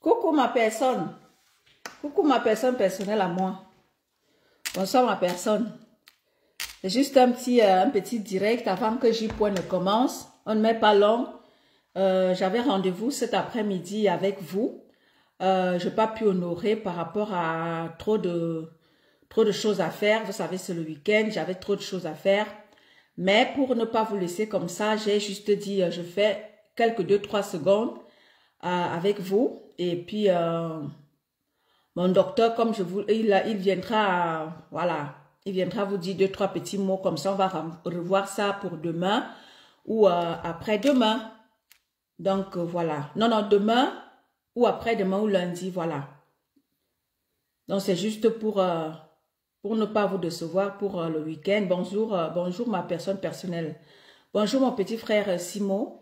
Coucou ma personne. Coucou ma personne personnelle à moi. Bonsoir ma personne. C'est juste un petit direct avant que J-Point ne commence. On ne met pas long. J'avais rendez-vous cet après-midi avec vous. Je n'ai pas pu honorer par rapport à trop de choses à faire. Vous savez, c'est le week-end. J'avais trop de choses à faire. Mais pour ne pas vous laisser comme ça, j'ai juste dit, je fais quelques 2-3 secondes avec vous. Et puis, mon docteur, comme il viendra, voilà, il viendra vous dire 2-3 petits mots comme ça. On va revoir ça pour demain ou après-demain. Donc, voilà. Non, demain ou après-demain ou lundi, voilà. Donc, c'est juste pour ne pas vous décevoir pour le week-end. Bonjour, bonjour ma personne personnelle. Bonjour mon petit frère Simon.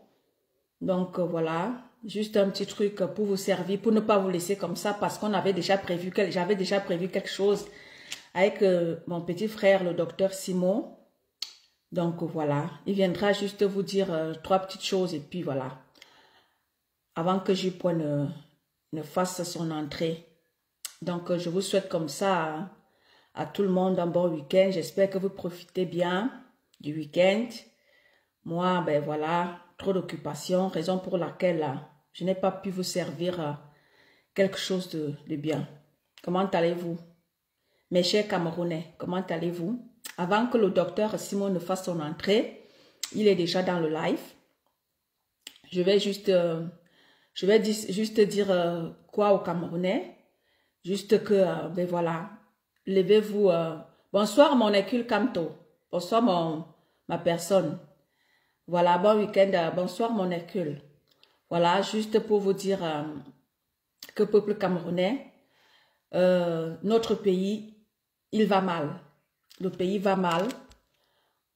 Donc, voilà. Juste un petit truc pour vous servir, pour ne pas vous laisser comme ça, parce qu'on avait déjà prévu, j'avais déjà prévu quelque chose avec mon petit frère, le docteur Simon. Donc voilà, il viendra juste vous dire 3 petites choses et puis voilà. Avant que J-Point ne fasse son entrée. Donc je vous souhaite comme ça à tout le monde un bon week-end. J'espère que vous profitez bien du week-end. Moi, ben voilà, trop d'occupation, raison pour laquelle je n'ai pas pu vous servir quelque chose de bien. Comment allez-vous? Mes chers Camerounais, comment allez-vous? Avant que le docteur Simon ne fasse son entrée, il est déjà dans le live. Je vais juste dire quoi aux Camerounais? Juste que, ben voilà, levez-vous. Bonsoir mon Hercule Camto. Bonsoir ma personne. Voilà, bon week-end. Bonsoir mon Hercule. Voilà, juste pour vous dire que peuple camerounais, notre pays, il va mal. Le pays va mal.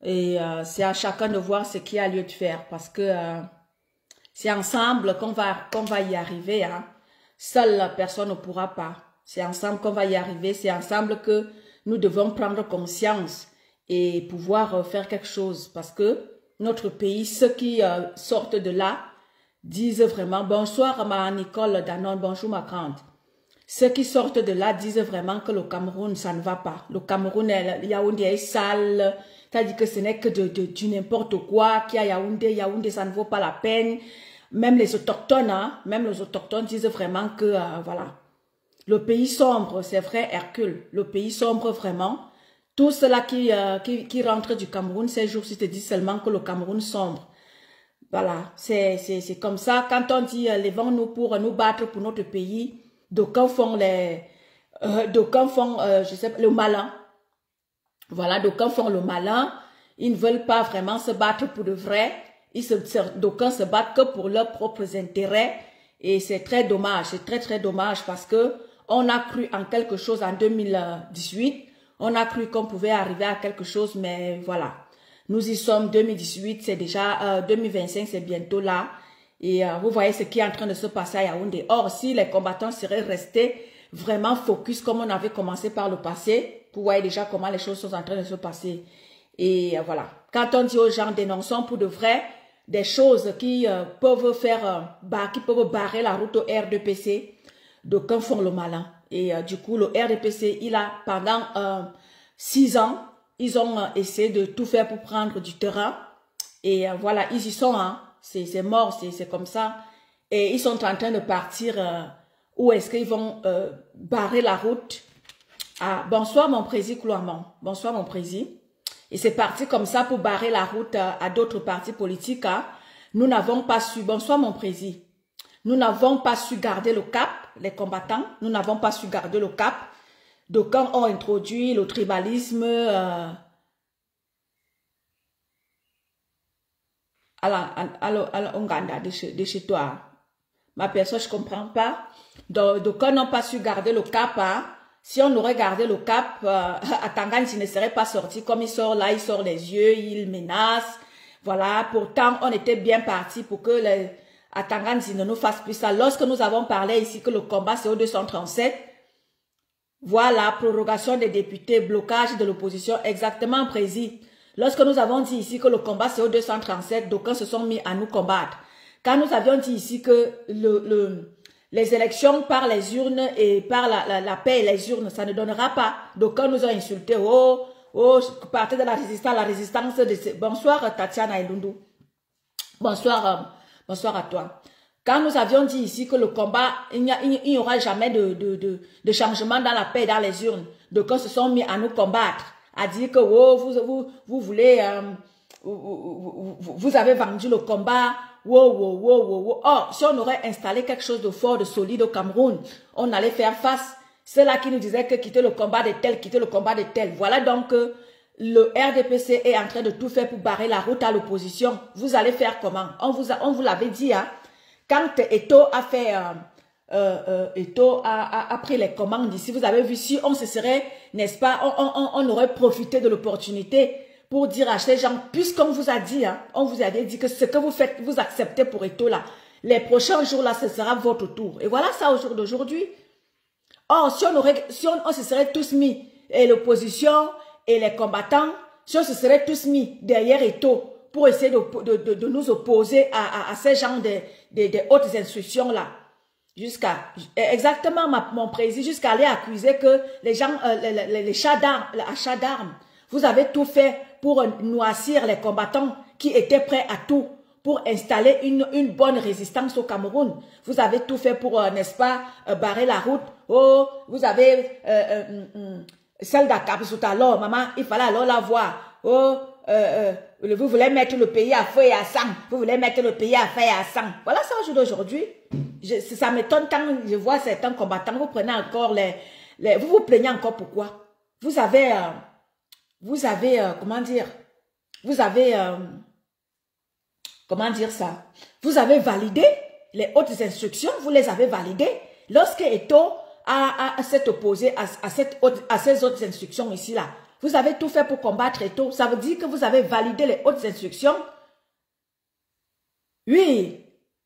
Et c'est à chacun de voir ce qu'il y a lieu de faire. Parce que c'est ensemble qu'on va y arriver. Hein. Seule personne ne pourra pas. C'est ensemble qu'on va y arriver. C'est ensemble que nous devons prendre conscience et pouvoir faire quelque chose. Parce que notre pays, ceux qui sortent de là, disent vraiment, bonsoir ma Nicole Danone, bonjour ma grande. Ceux qui sortent de là disent vraiment que le Cameroun, ça ne va pas. Le Cameroun, Yaoundé est sale, c'est-à-dire que ce n'est que du n'importe quoi, qu'il y a Yaoundé, ça ne vaut pas la peine. Même les autochtones, hein, disent vraiment que, voilà. Le pays sombre, c'est vrai Hercule, le pays sombre vraiment. Tout cela qui rentre du Cameroun ces jours-ci te dit seulement que le Cameroun sombre. Voilà, c'est comme ça. Quand on dit levons-nous pour nous battre pour notre pays, d'aucuns font je sais pas, le malin. Voilà, d'aucuns font le malin. Ils ne veulent pas vraiment se battre pour de vrai. D'aucuns se battent que pour leurs propres intérêts. Et c'est très dommage, c'est très dommage parce que on a cru en quelque chose en 2018. On a cru qu'on pouvait arriver à quelque chose, mais voilà. Nous y sommes, 2018, c'est déjà 2025, c'est bientôt là. Et vous voyez ce qui est en train de se passer à Yaoundé. Or, si les combattants seraient restés vraiment focus comme on avait commencé par le passé, vous voyez déjà comment les choses sont en train de se passer. Et voilà. Quand on dit aux gens, dénonçons pour de vrai des choses qui peuvent barrer la route au RDPC, d'aucuns font le malin. Et du coup, le RDPC, il a pendant 6 ans, ils ont essayé de tout faire pour prendre du terrain. Et voilà, ils y sont, hein. C'est mort, c'est comme ça. Et ils sont en train de partir. Où est-ce qu'ils vont barrer la route? Ah, bonsoir mon président Koulouamon. Bonsoir mon président. Et c'est parti comme ça pour barrer la route à d'autres partis politiques. Hein. Nous n'avons pas su, bonsoir mon président. Nous n'avons pas su garder le cap, les combattants. Nous n'avons pas su garder le cap. D'aucuns ont introduit le tribalisme à Onganda de chez toi. Ma personne, je ne comprends pas. D'aucuns n'ont pas su garder le cap. Hein. Si on aurait gardé le cap, Atangane ne serait pas sorti comme il sort là, il sort les yeux, il menace. Voilà, pourtant, on était bien parti pour que Atangane ne nous fasse plus ça. Lorsque nous avons parlé ici que le combat c'est au 237, voilà, prorogation des députés, blocage de l'opposition, exactement précis. Lorsque nous avons dit ici que le combat c'est au 237, d'aucuns se sont mis à nous combattre. Quand nous avions dit ici que les élections par les urnes et par la paix et les urnes, ça ne donnera pas. D'aucuns nous ont insultés. Oh, oh, partez de la résistance de... Bonsoir Tatiana Elundu. Bonsoir, bonsoir à toi. Quand nous avions dit ici que le combat, il n'y aura jamais de changement dans la paix et dans les urnes, d'aucuns se sont mis à nous combattre, à dire que oh, vous voulez, vous avez vendu le combat. Wow, wow, wow, wow, wow. Or, si on aurait installé quelque chose de fort, de solide au Cameroun, on allait faire face. C'est là qui nous disait que quitter le combat de tel, quitter le combat de tel. Voilà donc que le RDPC est en train de tout faire pour barrer la route à l'opposition. Vous allez faire comment? On vous l'avait dit, hein? Quand Eto a fait, Eto a pris les commandes ici, vous avez vu, si on se serait, n'est-ce pas, on aurait profité de l'opportunité pour dire à ces gens, puisqu'on vous a dit, hein, on vous avait dit que ce que vous faites, vous acceptez pour Eto là, les prochains jours là, ce sera votre tour. Et voilà ça au jour d'aujourd'hui. Or, si on se serait tous mis, et l'opposition et les combattants, si on se serait tous mis derrière Eto pour essayer de nous opposer à ces gens des hautes instructions là, jusqu'à, exactement mon président, jusqu'à aller accuser que les gens, les chats d'armes, vous avez tout fait pour noircir les combattants qui étaient prêts à tout pour installer une bonne résistance au Cameroun. Vous avez tout fait pour, n'est-ce pas, barrer la route. Oh, vous avez celle d'Akabsout alors, maman, il fallait alors la voir. Oh, vous voulez mettre le pays à feu et à sang. Vous voulez mettre le pays à feu et à sang. Voilà ça aujourd'hui. Ça m'étonne quand je vois certains combattants, vous prenez encore vous vous plaignez encore pourquoi? Vous avez, comment dire, comment dire ça? Vous avez validé les hautes instructions, vous les avez validées. Lorsque Eto s'est opposé à ces autres instructions ici-là, vous avez tout fait pour combattre Eto. Ça veut dire que vous avez validé les hautes instructions. Oui,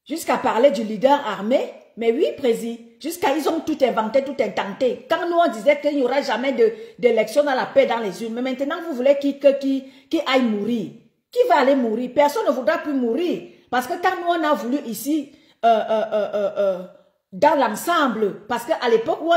jusqu'à parler du leader armé. Mais oui, président, jusqu'à ils ont tout inventé, tout intenté. Quand nous on disait qu'il n'y aura jamais d'élection dans la paix dans les urnes, mais maintenant vous voulez qui aille mourir. Qui va aller mourir? Personne ne voudra plus mourir. Parce que quand nous on a voulu ici, dans l'ensemble, parce qu'à l'époque où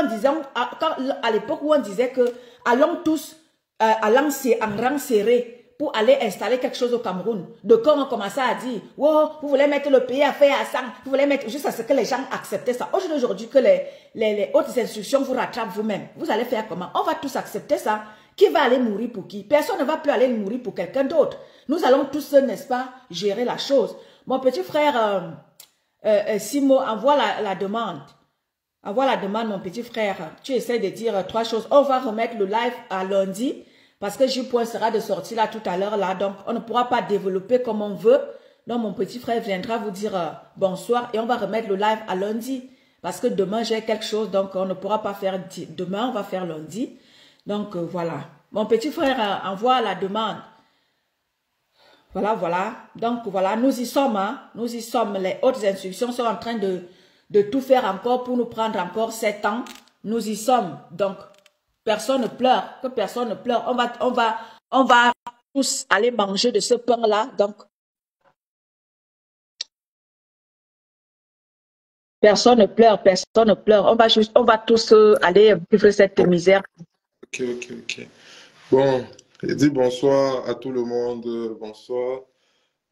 on disait que allons tous en rang serré pour aller installer quelque chose au Cameroun. De quand on commençait à dire, wow, vous voulez mettre le pays à faire à sang, vous voulez mettre, juste à ce que les gens acceptaient ça. Aujourd'hui que les hautes instructions vous rattrapent vous-même, vous allez faire comment? On va tous accepter ça. Qui va aller mourir pour qui? Personne ne va plus aller mourir pour quelqu'un d'autre. Nous allons tous, n'est-ce pas, gérer la chose. Mon petit frère Simo, envoie la demande. Envoie la demande, mon petit frère. Tu essaies de dire trois choses. On va remettre le live à lundi. Parce que J-Point sera de sortie là tout à l'heure là, donc on ne pourra pas développer comme on veut. Donc mon petit frère viendra vous dire bonsoir et on va remettre le live à lundi. Parce que demain j'ai quelque chose, donc on ne pourra pas faire demain, on va faire lundi. Donc voilà. Mon petit frère envoie la demande. Voilà, voilà. Donc voilà, nous y sommes, hein. Nous y sommes. Les hautes instructions sont en train de tout faire encore pour nous prendre encore 7 ans. Nous y sommes. Donc, personne ne pleure, que personne ne pleure. On va tous aller manger de ce pain-là. Donc, personne ne pleure, personne ne pleure. On va tous aller vivre cette misère. Ok. Bon, je dis bonsoir à tout le monde, bonsoir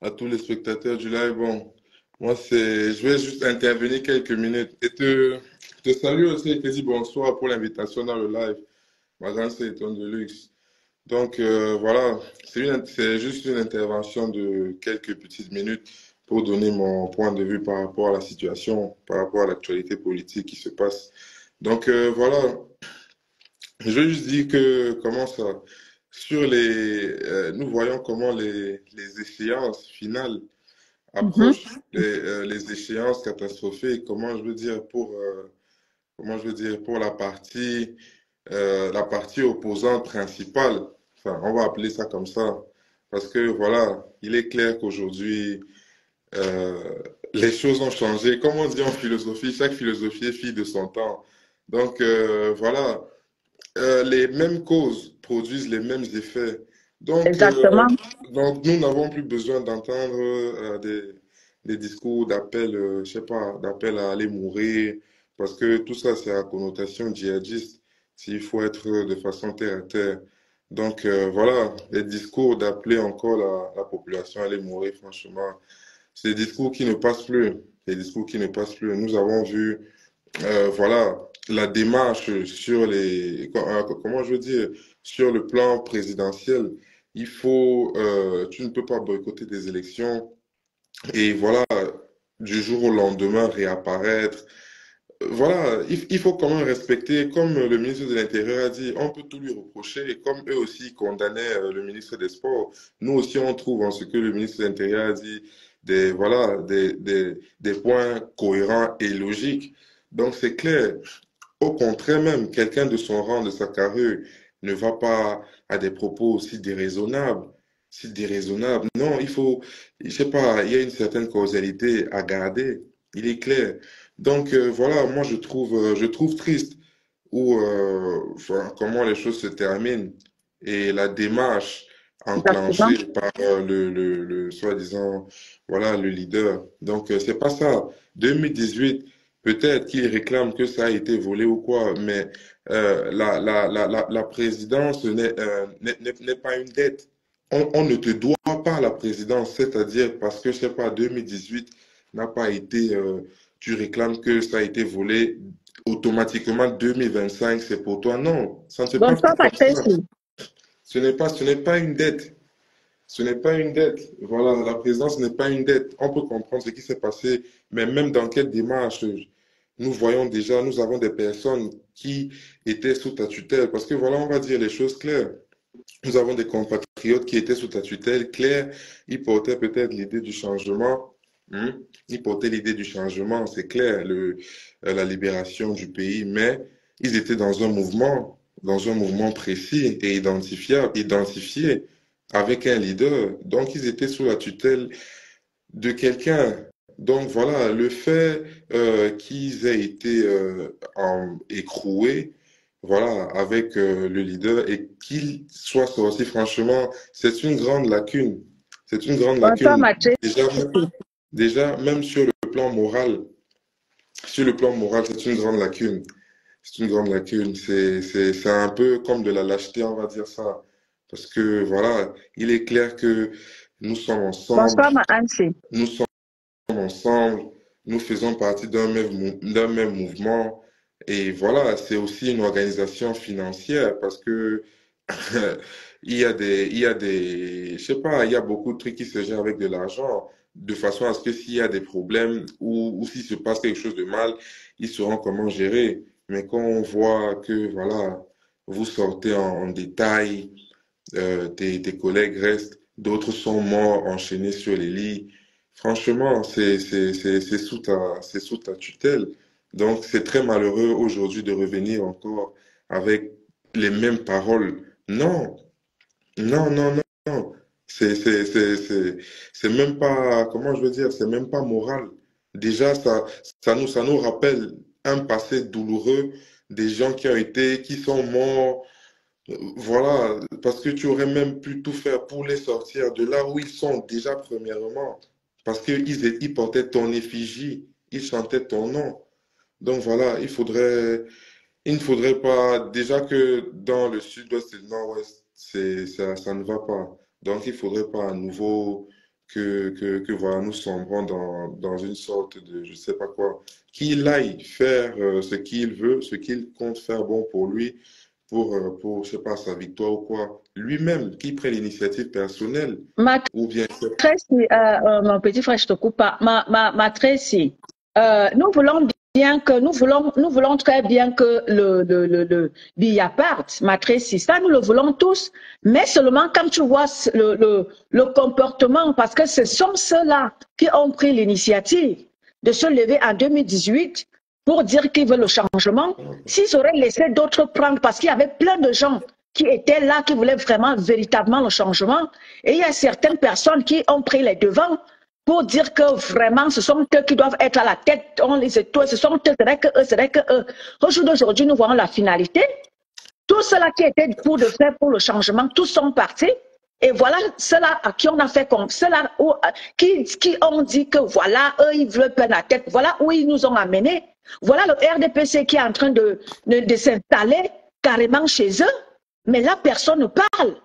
à tous les spectateurs du live. Bon, je vais juste intervenir quelques minutes et te saluer aussi et te dire bonsoir pour l'invitation dans le live. Ma grande sœur Eton de luxe. Donc voilà, c'est juste une intervention de quelques petites minutes pour donner mon point de vue par rapport à la situation, par rapport à l'actualité politique qui se passe. Donc voilà, je veux juste dire que comment ça, nous voyons comment les échéances finales approchent, les échéances catastrophiques, comment je veux dire, pour la partie opposante principale, enfin, on va appeler ça comme ça, parce que voilà, il est clair qu'aujourd'hui, euh, les choses ont changé. Comme on dit en philosophie, chaque philosophie est fille de son temps. Donc voilà, les mêmes causes produisent les mêmes effets. Donc, Exactement. donc nous n'avons plus besoin d'entendre des discours d'appel, je sais pas, d'appel à aller mourir, parce que tout ça, c'est à connotation djihadiste, s'il faut être de façon terre à terre. Donc voilà, les discours d'appeler encore la population à aller mourir, franchement, c'est des discours qui ne passent plus. Des discours qui ne passent plus. Nous avons vu voilà, la démarche sur comment je veux dire, sur le plan présidentiel, tu ne peux pas boycotter des élections et voilà, du jour au lendemain réapparaître. Voilà, il faut quand même respecter, comme le ministre de l'Intérieur a dit, on peut tout lui reprocher, et comme eux aussi condamnaient le ministre des Sports, nous aussi on trouve en ce que le ministre de l'Intérieur a dit voilà, des points cohérents et logiques. Donc c'est clair. Au contraire même, quelqu'un de son rang, de sa carrure, ne va pas à des propos aussi déraisonnables. Si déraisonnables, non, je sais pas, il y a une certaine causalité à garder. Il est clair. Donc voilà, moi je trouve triste enfin, comment les choses se terminent et la démarche Exactement. enclenchée par le soi-disant, voilà, le leader. Donc c'est pas ça. 2018, peut-être qu'il réclame que ça a été volé ou quoi, mais la présidence n'est pas une dette. On ne te doit pas la présidence, c'est-à-dire parce que, je sais pas, 2018 n'a pas été, tu réclames que ça a été volé, automatiquement 2025, c'est pour toi. Non, ça ne se passe Bonsoir, pas comme ça. Patrice. Ce n'est pas une dette. Ce n'est pas une dette. Voilà, la présidence n'est pas une dette. On peut comprendre ce qui s'est passé, mais même dans quelle démarche, nous voyons déjà, nous avons des personnes qui étaient sous ta tutelle. Parce que voilà, on va dire les choses claires. Nous avons des compatriotes qui étaient sous ta tutelle. Claire, ils portaient peut-être l'idée du changement. Ils portaient l'idée du changement, c'est clair, la libération du pays, mais ils étaient dans un mouvement précis et identifié avec un leader. Donc, ils étaient sous la tutelle de quelqu'un. Donc, voilà, le fait qu'ils aient été écroués, voilà, avec le leader et qu'il soit sorti, franchement, c'est une grande lacune. C'est une grande Bonsoir, lacune. Patrice. Déjà, même sur le plan moral, c'est une grande lacune. C'est une grande lacune. C'est un peu comme de la lâcheté, on va dire ça. Parce que, voilà, il est clair que nous sommes ensemble, Bonsoir, ma Anne. nous sommes ensemble, nous faisons partie d'un même mouvement. Et voilà, c'est aussi une organisation financière parce que il y a des, je sais pas, il y a beaucoup de trucs qui se gèrent avec de l'argent, de façon à ce que s'il y a des problèmes ou s'il se passe quelque chose de mal, ils sauront comment gérer. Mais quand on voit que, voilà, vous sortez en détail, tes collègues restent, d'autres sont morts, enchaînés sur les lits. Franchement, c'est sous ta tutelle. Donc, c'est très malheureux aujourd'hui de revenir encore avec les mêmes paroles. Non, non, non, non, non. C'est même pas, comment je veux dire, c'est même pas moral. Déjà, ça nous rappelle un passé douloureux des gens qui sont morts voilà, parce que tu aurais même pu tout faire pour les sortir de là où ils sont déjà premièrement, parce ils portaient ton effigie, ils chantaient ton nom. Donc voilà, il ne faudrait pas, déjà que dans le sud-ouest et le nord-ouest, ça ne va pas. Donc il ne faudrait pas à nouveau que voilà, nous sombrons dans une sorte de, je sais pas quoi, qu'il aille faire ce qu'il veut, ce qu'il compte faire bon pour lui pour, je sais pas, sa victoire ou quoi. Lui-même, qui prend l'initiative personnelle, Ma ou bien, Tracy, mon petit frère, je te coupe pas. Ma Tracy, nous voulons nous voulons très bien que le billet parte, ma Tracy. Ça, nous le voulons tous. Mais seulement quand tu vois le comportement, parce que ce sont ceux-là qui ont pris l'initiative de se lever en 2018 pour dire qu'ils veulent le changement. S'ils auraient laissé d'autres prendre, parce qu'il y avait plein de gens qui étaient là, qui voulaient vraiment, véritablement le changement. Et il y a certaines personnes qui ont pris les devants pour dire que vraiment, ce sont eux qui doivent être à la tête, on les étoiles, ce sont eux, c'est vrai que eux. Au jour d'aujourd'hui, nous voyons la finalité. Tous ceux-là qui étaient pour de faire pour le changement, tous sont partis. Et voilà ceux-là à qui on a fait comme ceux-là qui ont dit que voilà, eux, ils veulent prendre la tête. Voilà où ils nous ont amenés. Voilà le RDPC qui est en train de s'installer carrément chez eux. Mais là, personne ne parle.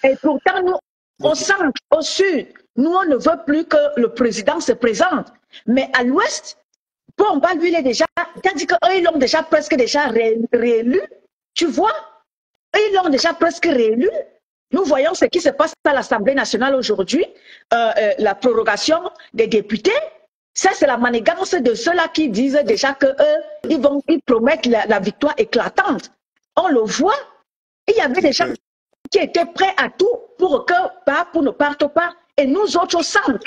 Et pourtant, nous, au centre, au sud, nous, on ne veut plus que le président se présente. Mais à l'ouest, bon, bah, lui, il est déjà, tandis qu'eux, ils l'ont déjà presque déjà réélu. Tu vois? Eux, ils l'ont déjà presque réélu. Nous voyons ce qui se passe à l'Assemblée nationale aujourd'hui, la prorogation des députés. Ça, c'est la manigance de ceux-là qui disent déjà qu'eux, ils promettent la victoire éclatante. On le voit. Il y avait des gens qui étaient prêts à tout pour que Pape ne parte pas. Et nous autres au centre,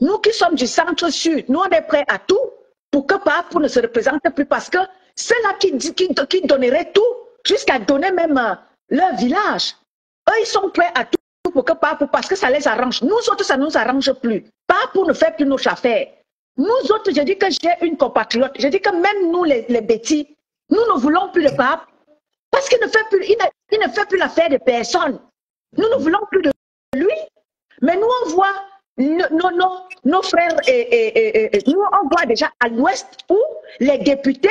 nous qui sommes du centre-sud, nous on est prêts à tout pour que Pape ne se représente plus parce que ceux-là qui donneraient tout, jusqu'à donner même leur village, eux ils sont prêts à tout pour que Pape, parce que ça les arrange. Nous autres, ça ne nous arrange plus. Pape ne fait plus nos affaires. Nous autres, je dis que j'ai une compatriote, je dis que même nous les bêtis, nous ne voulons plus de Pape. Parce qu'il ne fait plus, il ne fait plus l'affaire de personne. Nous ne voulons plus de lui. Mais nous, on voit nos frères et nous, on voit déjà à l'ouest où les députés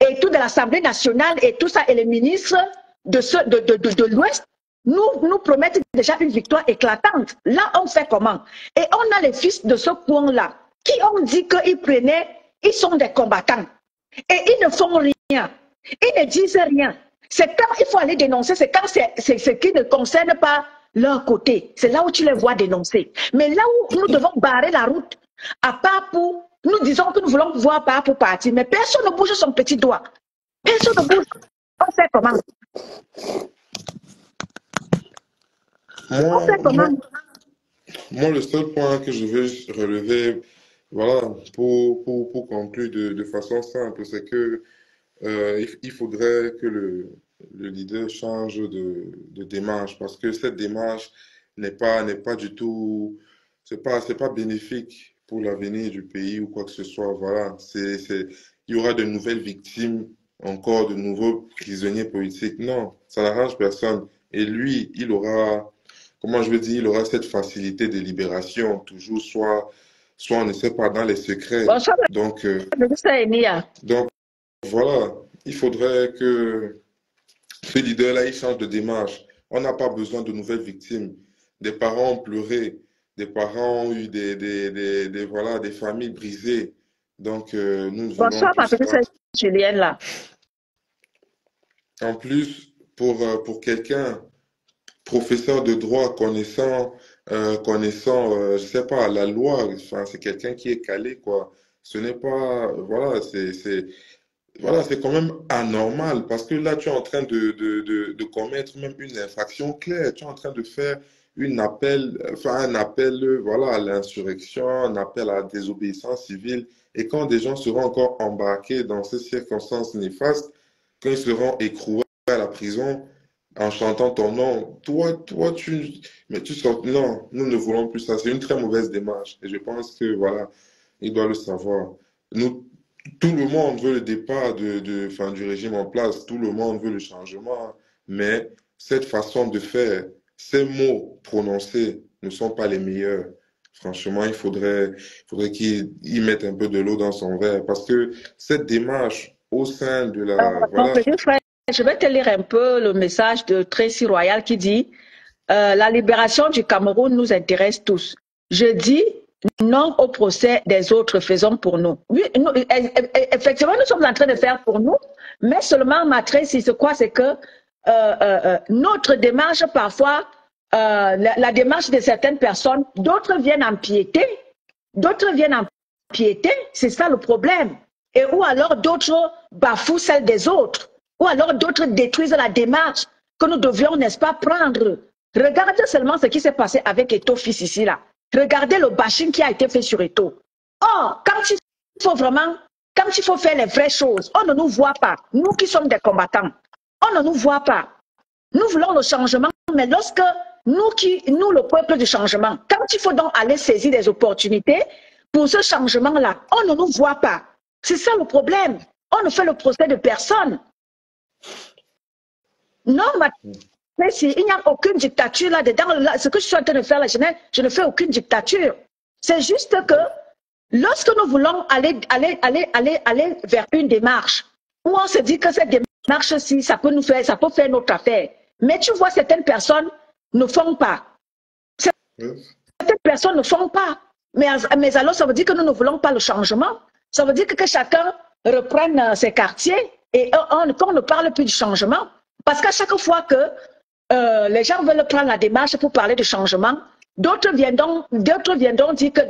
et tout de l'Assemblée nationale et tout ça, et les ministres de l'ouest, nous promettent déjà une victoire éclatante. Là, on fait comment? Et on a les fils de ce coin-là qui ont dit qu'ils prenaient, ils sont des combattants. Et ils ne font rien. Ils ne disent rien. C'est quand il faut aller dénoncer, c'est quand c'est ce qui ne concerne pas leur côté. C'est là où tu les vois dénoncer. Mais là où nous devons barrer la route, à part pour, nous disons que nous voulons voir pas pour partir, mais personne ne bouge son petit doigt. Personne ne bouge. On fait comment? On fait comment? Moi, le seul point que je veux relever, voilà, pour conclure de façon simple, c'est que il faudrait que le leader change de démarche parce que cette démarche n'est pas du tout, c'est pas bénéfique pour l'avenir du pays ou quoi que ce soit. Voilà, il y aura de nouvelles victimes, encore de nouveaux prisonniers politiques. Non, ça n'arrange personne. Et lui, il aura, comment je veux dire, il aura cette facilité de libération, toujours soit on ne sait pas dans les secrets. Bonsoir, Donc, Enia. donc voilà, il faudrait que ce leader-là, il change de démarche. On n'a pas besoin de nouvelles victimes. Des parents ont pleuré, des parents ont eu voilà, des familles brisées. Donc, nous ne voulons Bonsoir, ma plus petite ça. Julienne là. En plus, pour quelqu'un, professeur de droit, connaissant, je sais pas, la loi, enfin, c'est quelqu'un qui est calé, quoi. Ce n'est pas, voilà, voilà, c'est quand même anormal parce que là, tu es en train de commettre même une infraction claire. Tu es en train de faire un appel, voilà, à l'insurrection, un appel à la désobéissance civile. Et quand des gens seront encore embarqués dans ces circonstances néfastes, quand ils seront écroués à la prison en chantant ton nom, mais tu sors, non, nous ne voulons plus ça. C'est une très mauvaise démarche. Et je pense que, voilà, il doit le savoir. Nous, tout le monde veut le départ enfin, du régime en place, tout le monde veut le changement, mais cette façon de faire, ces mots prononcés ne sont pas les meilleurs. Franchement, il faudrait qu'il y mette un peu de l'eau dans son verre parce que cette démarche au sein de la... Mon Voilà, petit frère, je vais te lire un peu le message de Tracy Royal qui dit la libération du Cameroun nous intéresse tous. Je dis non au procès des autres, faisons pour nous. Oui, effectivement, nous sommes en train de faire pour nous, mais seulement, ma Tracy, c'est quoi? C'est que notre démarche, parfois, la démarche de certaines personnes, d'autres viennent empiéter, c'est ça le problème. Et ou alors d'autres bafouent celle des autres, ou alors d'autres détruisent la démarche que nous devions, n'est-ce pas, prendre. Regardez seulement ce qui s'est passé avec Eto Fils ici, là. Regardez le bashing qui a été fait sur Eto. Or, quand il faut faire les vraies choses, on ne nous voit pas. Nous qui sommes des combattants, on ne nous voit pas. Nous voulons le changement, mais lorsque nous, le peuple du changement, quand il faut donc aller saisir des opportunités pour ce changement-là, on ne nous voit pas. C'est ça le problème. On ne fait le procès de personne. Non, Mais si, il n'y a aucune dictature là-dedans. Là, ce que je suis en train de faire là, je ne fais aucune dictature. C'est juste que lorsque nous voulons aller vers une démarche, où on se dit que cette démarche-ci, ça peut faire notre affaire. Mais tu vois, certaines personnes ne font pas. Certaines personnes ne font pas. Mais alors, ça veut dire que nous ne voulons pas le changement. Ça veut dire que chacun reprenne ses quartiers et qu'on ne parle plus du changement. Parce qu'à chaque fois que les gens veulent prendre la démarche pour parler de changement, d'autres viendront dire que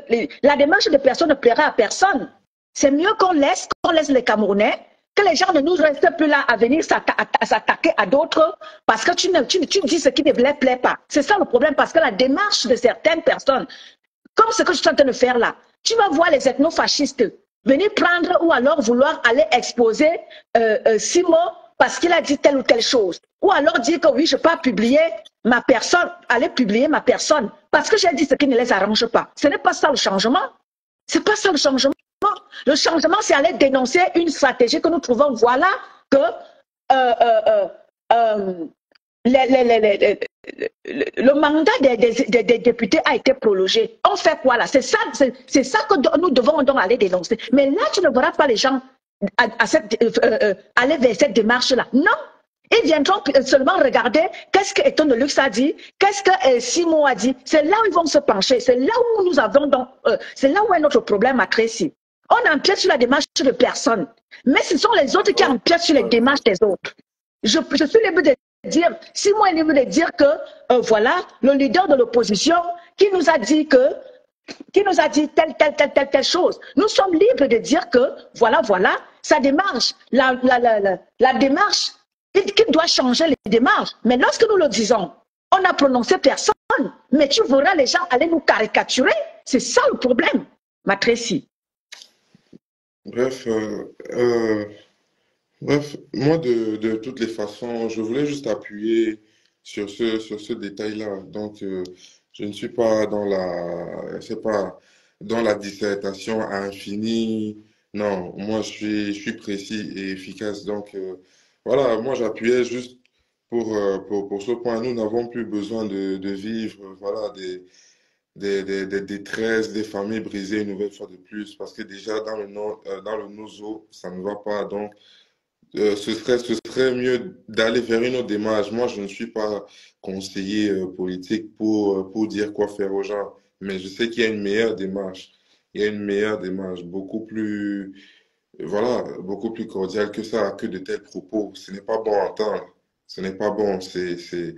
la démarche de personne ne plaira à personne. C'est mieux qu'on laisse les Camerounais, que les gens ne nous restent plus là à venir s'attaquer à d'autres parce que tu dis ce qui ne leur plaît pas. C'est ça le problème, parce que la démarche de certaines personnes, comme ce que je suis en train de faire là, tu vas voir les ethnofascistes venir prendre ou alors vouloir aller exposer Simo parce qu'il a dit telle ou telle chose. Ou alors dire que oui, je ne peux pas publier ma personne, aller publier ma personne parce que j'ai dit ce qui ne les arrange pas. Ce n'est pas ça le changement. Ce n'est pas ça le changement. Le changement, c'est aller dénoncer une stratégie que nous trouvons. Voilà que le mandat des députés a été prolongé. On fait quoi là? C'est ça que nous devons donc aller dénoncer. Mais là, tu ne verras pas les gens aller vers cette démarche-là. Non. Ils viendront seulement regarder qu'est-ce que Eton de Luxe a dit, qu'est-ce que Simon a dit. C'est là où ils vont se pencher. C'est là où nous avons donc, c'est là où est notre problème à Tracy. On empiète sur la démarche de personne, mais ce sont les autres qui empiètent sur les démarches des autres. Je suis libre de dire, Simon est libre de dire que voilà, le leader de l'opposition qui nous a dit telle chose. Nous sommes libres de dire que voilà, sa démarche, la démarche, qu'il doit changer les démarches. Mais lorsque nous le disons, on n'a prononcé personne, mais tu verras les gens aller nous caricaturer. C'est ça le problème, ma Tracy. Bref, moi de toutes les façons, je voulais juste appuyer sur ce détail-là. Donc, je ne suis pas c'est pas dans la dissertation à infini. Non, moi je suis précis et efficace. Donc, voilà, moi j'appuyais juste pour ce point. Nous n'avons plus besoin de vivre, voilà, des détresses, des familles brisées une nouvelle fois de plus, parce que déjà dans le nozo, ça ne va pas. Donc, ce serait mieux d'aller vers une autre démarche. Moi, je ne suis pas conseiller politique pour dire quoi faire aux gens, mais je sais qu'il y a une meilleure démarche. Il y a une meilleure démarche, beaucoup plus, voilà, beaucoup plus cordiale que ça, que de tels propos. Ce n'est pas bon à entendre. Ce n'est pas bon. Ce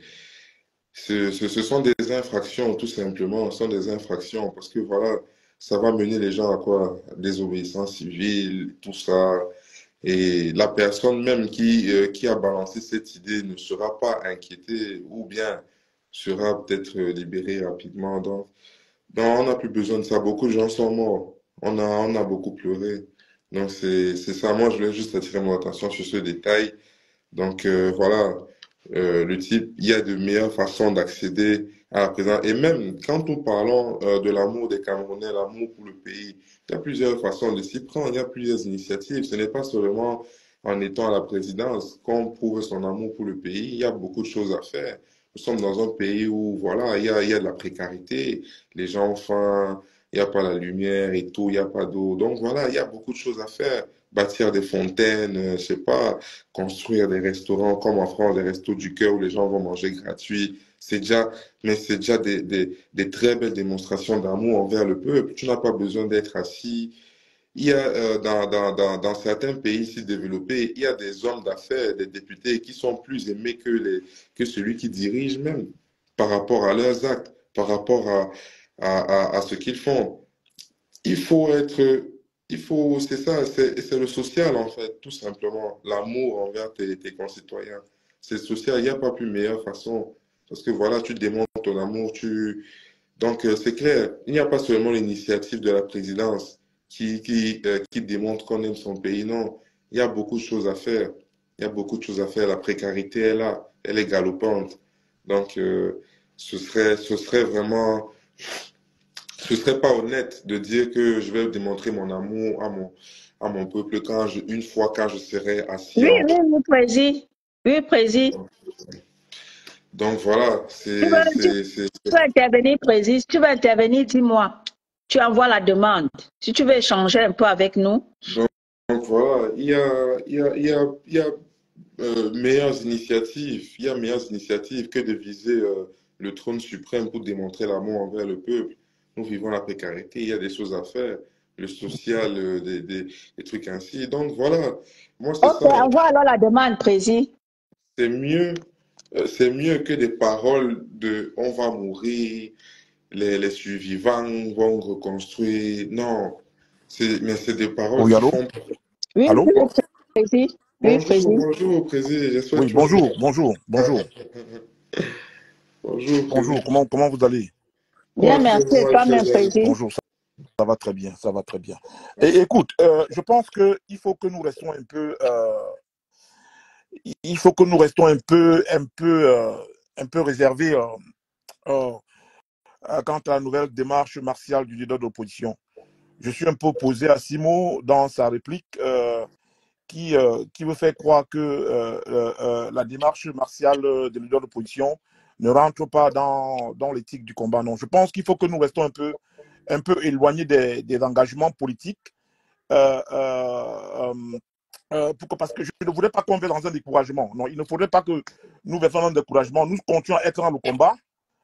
sont des infractions, tout simplement. Ce sont des infractions parce que, voilà, ça va mener les gens à quoi? Désobéissance civile, tout ça. Et la personne même qui a balancé cette idée ne sera pas inquiétée ou bien sera peut-être libérée rapidement. Donc, non, on n'a plus besoin de ça. Beaucoup de gens sont morts. On a beaucoup pleuré. Donc, c'est ça. Moi, je voulais juste attirer mon attention sur ce détail. Donc, voilà. Le type, il y a de meilleures façons d'accéder à la présence. Et même quand nous parlons de l'amour des Camerounais, l'amour pour le pays, il y a plusieurs façons de s'y prendre, il y a plusieurs initiatives. Ce n'est pas seulement en étant à la présidence qu'on prouve son amour pour le pays. Il y a beaucoup de choses à faire. Nous sommes dans un pays où, voilà, il y a de la précarité, les gens ont faim, il n'y a pas la lumière et tout, il n'y a pas d'eau. Donc voilà, il y a beaucoup de choses à faire. Bâtir des fontaines, je sais pas, construire des restaurants comme en France, des restos du cœur où les gens vont manger gratuit. C'est déjà des très belles démonstrations d'amour envers le peuple. Tu n'as pas besoin d'être assis. Il y a dans certains pays si développés, il y a des hommes d'affaires, des députés qui sont plus aimés que celui qui dirige même par rapport à leurs actes, par rapport à ce qu'ils font. Il faut être, c'est ça, c'est le social en fait, tout simplement. L'amour envers tes concitoyens. C'est social, il n'y a pas plus meilleure façon. Parce que voilà, tu démontres ton amour, donc c'est clair, il n'y a pas seulement l'initiative de la présidence qui démontre qu'on aime son pays, non. Il y a beaucoup de choses à faire. Il y a beaucoup de choses à faire. La précarité est là, elle est galopante. Donc, ce serait vraiment ce serait pas honnête de dire que je vais démontrer mon amour à mon peuple une fois quand je serai assis Oui, oui, oui, président. Oui, président. Donc voilà, Tu veux, tu, tu veux intervenir, Président. Si tu veux intervenir, dis-moi. Tu envoies la demande. Si tu veux échanger un peu avec nous. donc, donc voilà, il y a meilleures initiatives, il y a meilleures initiatives que de viser le trône suprême pour démontrer l'amour envers le peuple. Nous vivons la précarité, il y a des choses à faire, le social, des trucs ainsi. Donc voilà, moi c'est Ok, ça. envoie alors la demande, Président. C'est mieux, c'est mieux que des paroles de on va mourir, les survivants vont reconstruire. Non, mais c'est des paroles Oui, qui allô? font. Oui, Allô? oui, Président. Oui, Bonjour, Président. bonjour, Président. J'espère que Oui, tu vas bien. bonjour. Bonjour, Bonjour, Président. comment vous allez? Bien, Très merci. Et bien, très toi-même, bien. Président. Bonjour, ça va très bien, ça va très bien. Et écoute, je pense qu'il faut que nous restons un peu, il faut que nous restons un peu réservés euh, quant à la nouvelle démarche martiale du leader de l'opposition. Je suis un peu opposé à Simo dans sa réplique. Qui veut faire croire que la démarche martiale des leaders d'opposition ne rentre pas dans l'éthique du combat. Non, je pense qu'il faut que nous restons un peu éloignés des engagements politiques. Parce que je ne voudrais pas qu'on vienne dans un découragement. Non, il ne faudrait pas que nous versions dans un découragement. Nous continuons à être dans le combat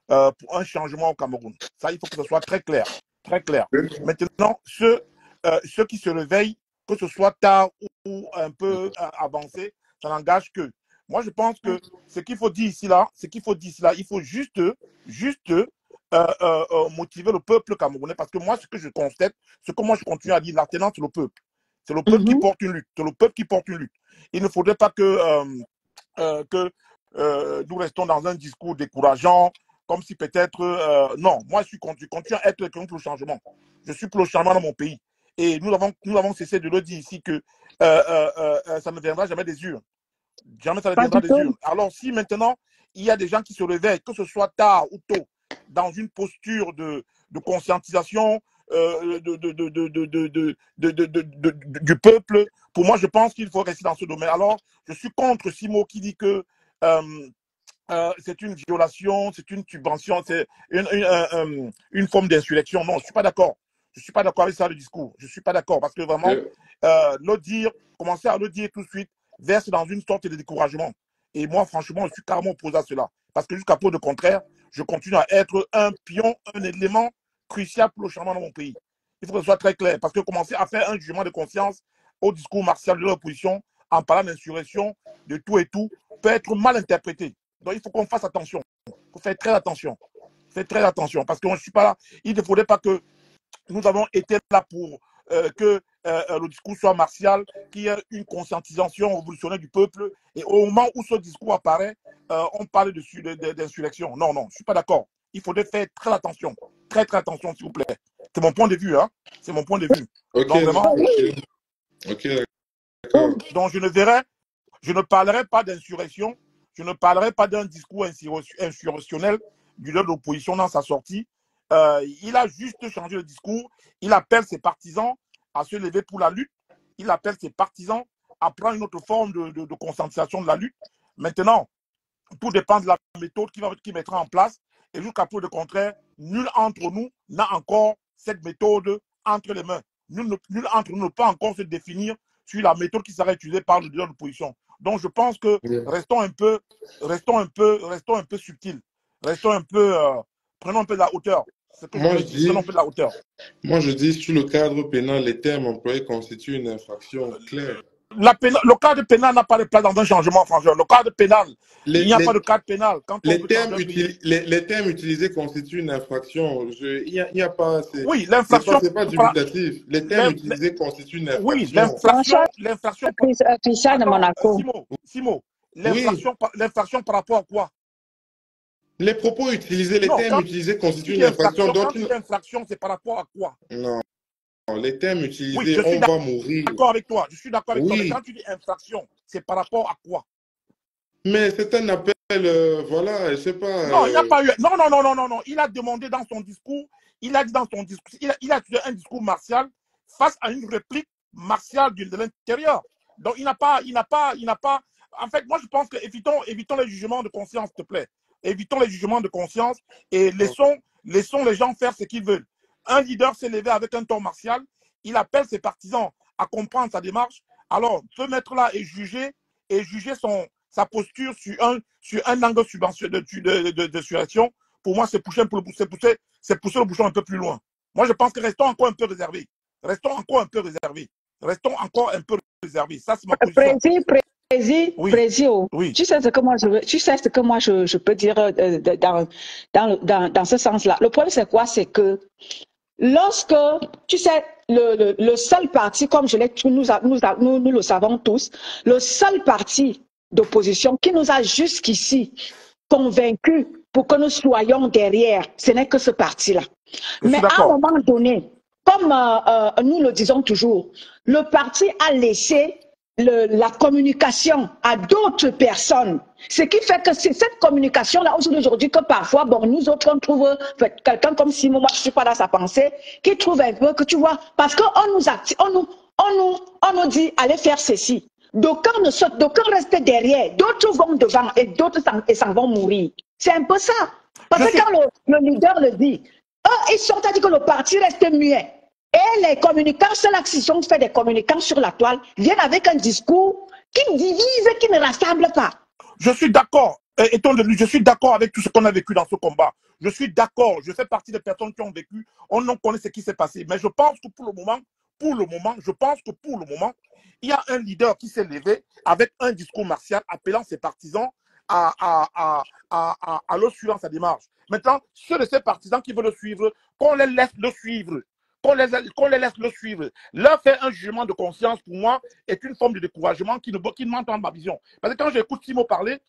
pour un changement au Cameroun. Ça, il faut que ce soit très clair. Très clair. Maintenant, ceux qui se réveillent, que ce soit tard ou un peu avancé, ça n'engage que. Moi, je pense que ce qu'il faut dire ici, là, il faut juste motiver le peuple camerounais. Parce que moi, ce que je constate, ce que moi je continue à dire, l'alternance, c'est le peuple. C'est le peuple qui porte une lutte. C'est le peuple qui porte une lutte. Il ne faudrait pas que nous restons dans un discours décourageant, comme si peut-être... non, moi, je continue à être contre le changement. Je suis pour le changement dans mon pays. Et nous avons cessé de le dire ici que ça ne viendra jamais des urnes. Jamais ça ne Pas viendra du des tout. urnes. Alors, si maintenant, il y a des gens qui se réveillent, que ce soit tard ou tôt, dans une posture de conscientisation du peuple, pour moi, je pense qu'il faut rester dans ce domaine. Alors, je suis contre Simo qui dit que c'est une violation, c'est une subvention, c'est une forme d'insurrection. Non, je ne suis pas d'accord. Je ne suis pas d'accord avec ça, le discours. Je ne suis pas d'accord parce que vraiment, le dire, commencer à le dire tout de suite, verse dans une sorte de découragement. Et moi, franchement, je suis carrément opposé à cela. Parce que jusqu'à preuve de contraire, je continue à être un pion, un élément crucial pour le changement dans mon pays. Il faut que ce soit très clair. Parce que commencer à faire un jugement de conscience au discours martial de l'opposition en parlant d'insurrection, de tout et tout, peut être mal interprété. Donc, il faut qu'on fasse attention. Il faut faire très attention. Faites très attention. Parce que moi, je ne suis pas là. Il ne faudrait pas que nous avons été là pour que le discours soit martial, qu'il y ait une conscientisation révolutionnaire du peuple. Et au moment où ce discours apparaît, on parle d'insurrection. Non, non, je ne suis pas d'accord. Il faudrait faire très attention. Très, très attention, s'il vous plaît. C'est mon point de vue. Hein. C'est mon point de vue. Ok, Donc, vraiment. ok, d'accord. Donc, je ne parlerai pas d'insurrection. Je ne parlerai pas d'un discours insurrectionnel du leader de l'opposition dans sa sortie. Il a juste changé le discours. Il appelle ses partisans à se lever pour la lutte. Il appelle ses partisans à prendre une autre forme de conscientisation de la lutte. Maintenant, tout dépend de la méthode qu'il mettra en place. Et jusqu'à preuve de contraire, nul entre nous n'a encore cette méthode entre les mains. Nul entre nous ne peut encore se définir sur la méthode qui sera utilisée par le leader de l'opposition. Donc, je pense que restons un peu subtils. Restons un peu, prenons un peu de la hauteur. C'est ce que je Moi, voulais je dire. Prenons un dis, peu de la hauteur. moi, je dis, sur le cadre pénal, les termes employés constituent une infraction claire. Le cadre pénal n'a pas de place dans un changement français. Le cadre pénal, il n'y a pas de cadre pénal. Quand on veut changer un pays. Les termes utilisés constituent une infraction. Il n'y a pas, Oui, l'infraction. c'est pas dubitatif. Les termes utilisés constituent une Oui, infraction. l'infraction. Christian de Attends, Monaco. Simo, Oui, l'infraction par rapport à quoi? les propos utilisés, les Non, termes utilisés quand tu constituent dis une infraction. quand tu dis infraction, c'est par rapport à quoi? Non, les termes Oui, utilisés, je suis on va mourir. d'accord avec toi. Je suis d'accord avec toi. Mais quand Oui, tu dis infraction, c'est par rapport à quoi? mais c'est un appel, voilà, je sais pas. Non, il n'y a pas eu. Non, non, non, non, non, non. Il a demandé dans son discours, il a dit dans son discours, il a utilisé un discours martial face à une réplique martiale de l'intérieur. Donc, il n'a pas. En fait, moi, je pense que évitons les jugements de conscience, s'il te plaît. évitons les jugements de conscience et laissons les gens faire ce qu'ils veulent. Un leader s'est levé avec un ton martial, il appelle ses partisans à comprendre sa démarche. Alors, se mettre là et juger sa posture sur un angle de situation, pour moi, c'est pousser le bouchon un peu plus loin. Moi, je pense que restons encore un peu réservés. Restons encore un peu réservés. Restons encore un peu réservés. Ça, c'est ma position. Oui. Tu sais ce que moi je peux dire dans ce sens-là. Le problème, c'est quoi? C'est que lorsque, tu sais, le seul parti, comme nous le savons tous, le seul parti d'opposition qui nous a jusqu'ici convaincus pour que nous soyons derrière, ce n'est que ce parti-là. Mais à un moment donné, comme nous le disons toujours, le parti a laissé la communication à d'autres personnes. Ce qui fait que c'est cette communication-là aujourd'hui que parfois, bon, nous autres, on trouve quelqu'un comme Simon, moi je ne suis pas dans sa pensée, qui trouve un peu que tu vois, parce qu'on nous dit, allez faire ceci. D'aucuns ne sautent, d'aucuns restent derrière, d'autres vont devant et d'autres s'en vont mourir. C'est un peu ça. Parce que quand le leader le dit, ils sont à dire que le parti reste muet. Et les communicants, ceux-là qui sont fait des communicants sur la toile, viennent avec un discours qui divise, qui ne rassemble pas. Je suis d'accord. Je suis d'accord avec tout ce qu'on a vécu dans ce combat. Je suis d'accord. Je fais partie des personnes qui ont vécu. On connaît ce qui s'est passé. Mais je pense que pour le moment, il y a un leader qui s'est levé avec un discours martial appelant ses partisans à le suivre dans sa démarche. Maintenant, ceux de ces partisans qui veulent le suivre, qu'on les laisse le suivre. Qu'on les laisse le suivre. Leur faire un jugement de conscience, pour moi, est une forme de découragement qui ne m'entend ma vision. Parce que quand j'écoute Simon parler,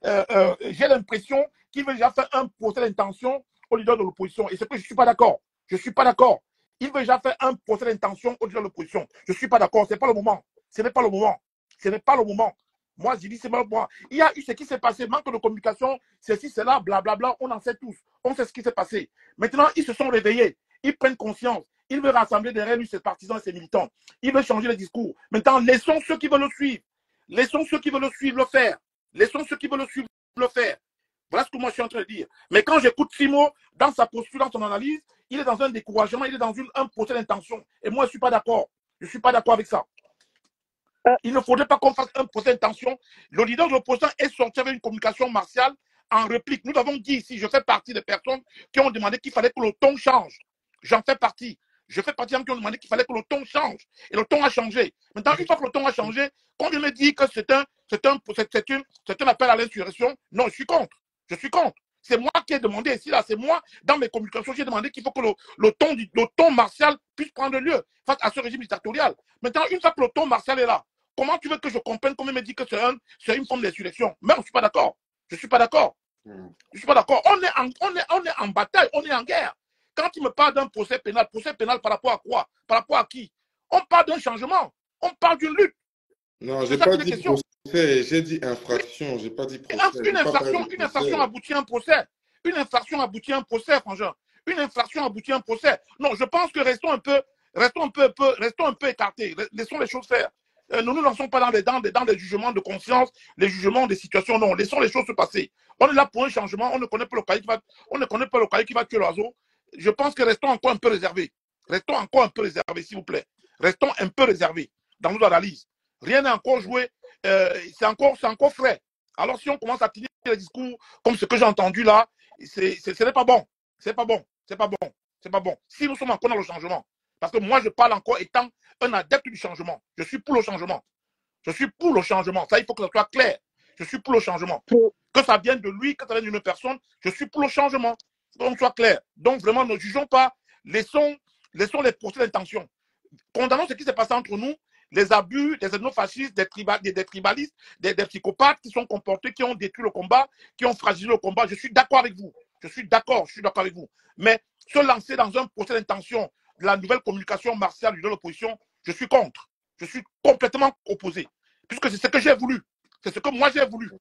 j'ai l'impression qu'il veut déjà faire un procès d'intention au leader de l'opposition. Et c'est que je ne suis pas d'accord. Je ne suis pas d'accord. Il veut déjà faire un procès d'intention au leader de l'opposition. Je ne suis pas d'accord. Ce n'est pas le moment. Ce n'est pas le moment. Ce n'est pas le moment. Moi, j'ai dit, c'est pas le moment. Il y a eu ce qui s'est passé, manque de communication, ceci, cela, blablabla. On en sait tous. On sait ce qui s'est passé. Maintenant, ils se sont réveillés. Ils prennent conscience. Il veut rassembler derrière lui ses partisans et ses militants. Il veut changer le discours. Maintenant, laissons ceux qui veulent le suivre. Laissons ceux qui veulent le suivre le faire. Laissons ceux qui veulent le suivre le faire. Voilà ce que moi je suis en train de dire. Mais quand j'écoute Simon, dans sa posture, dans son analyse, il est dans un découragement, il est dans un procès d'intention. Et moi, je ne suis pas d'accord. Je ne suis pas d'accord avec ça. Il ne faudrait pas qu'on fasse un procès d'intention. Le leader de l'opposition est sorti avec une communication martiale en réplique. Nous avons dit ici, je fais partie des personnes qui ont demandé qu'il fallait que le ton change. J'en fais partie. Je fais partie des gens qui ont demandé qu'il fallait que le ton change. Et le ton a changé. Maintenant, une fois que le ton a changé, quand on me dit que c'est un appel à l'insurrection, non, je suis contre. Je suis contre. C'est moi qui ai demandé ici, là, c'est moi, dans mes communications, j'ai demandé qu'il faut que le ton martial puisse prendre lieu face à ce régime dictatorial. Maintenant, une fois que le ton martial est là, comment tu veux que je comprenne, comme il me dit que c'est une forme d'insurrection? Mais je ne suis pas d'accord. Je ne suis pas d'accord. Je ne suis pas d'accord. On est en bataille, on est en guerre. Quand il me parle d'un procès pénal par rapport à quoi? Par rapport à qui? On parle d'un changement. On parle d'une lutte. Non, j'ai pas dit procès, j'ai dit infraction, j'ai pas dit procès. Une infraction aboutit à un procès. Une infraction aboutit à un procès, frangin. Une infraction aboutit à un procès. Non, je pense que restons un peu écartés. Laissons les choses faire. Ne nous lançons pas dans des jugements de conscience, les jugements des situations. Non, laissons les choses se passer. On est là pour un changement. On ne connaît pas le cahier qui va tuer l'oiseau. Je pense que restons encore un peu réservés. Restons encore un peu réservés, s'il vous plaît. Restons un peu réservés dans nos analyses. Rien n'est encore joué. C'est encore frais. Alors, si on commence à tenir les discours comme ce que j'ai entendu là, ce n'est pas bon. C'est pas bon. C'est pas bon. C'est pas bon. Si nous sommes encore dans le changement, parce que moi, je parle encore étant un adepte du changement. Je suis pour le changement. Je suis pour le changement. Ça, il faut que ça soit clair. Je suis pour le changement. Que ça vienne de lui, que ça vienne d'une personne, je suis pour le changement. Donc, soit clair. Donc, vraiment, ne jugeons pas. Laissons les procès d'intention. Condamnons ce qui s'est passé entre nous, les abus des ethnofascistes, des tribalistes, des psychopathes qui sont comportés, qui ont détruit le combat, qui ont fragilisé le combat. Je suis d'accord avec vous. Je suis d'accord avec vous. Mais se lancer dans un procès d'intention de la nouvelle communication martiale de l'opposition, je suis contre. Je suis complètement opposé. Puisque c'est ce que j'ai voulu. C'est ce que moi j'ai voulu.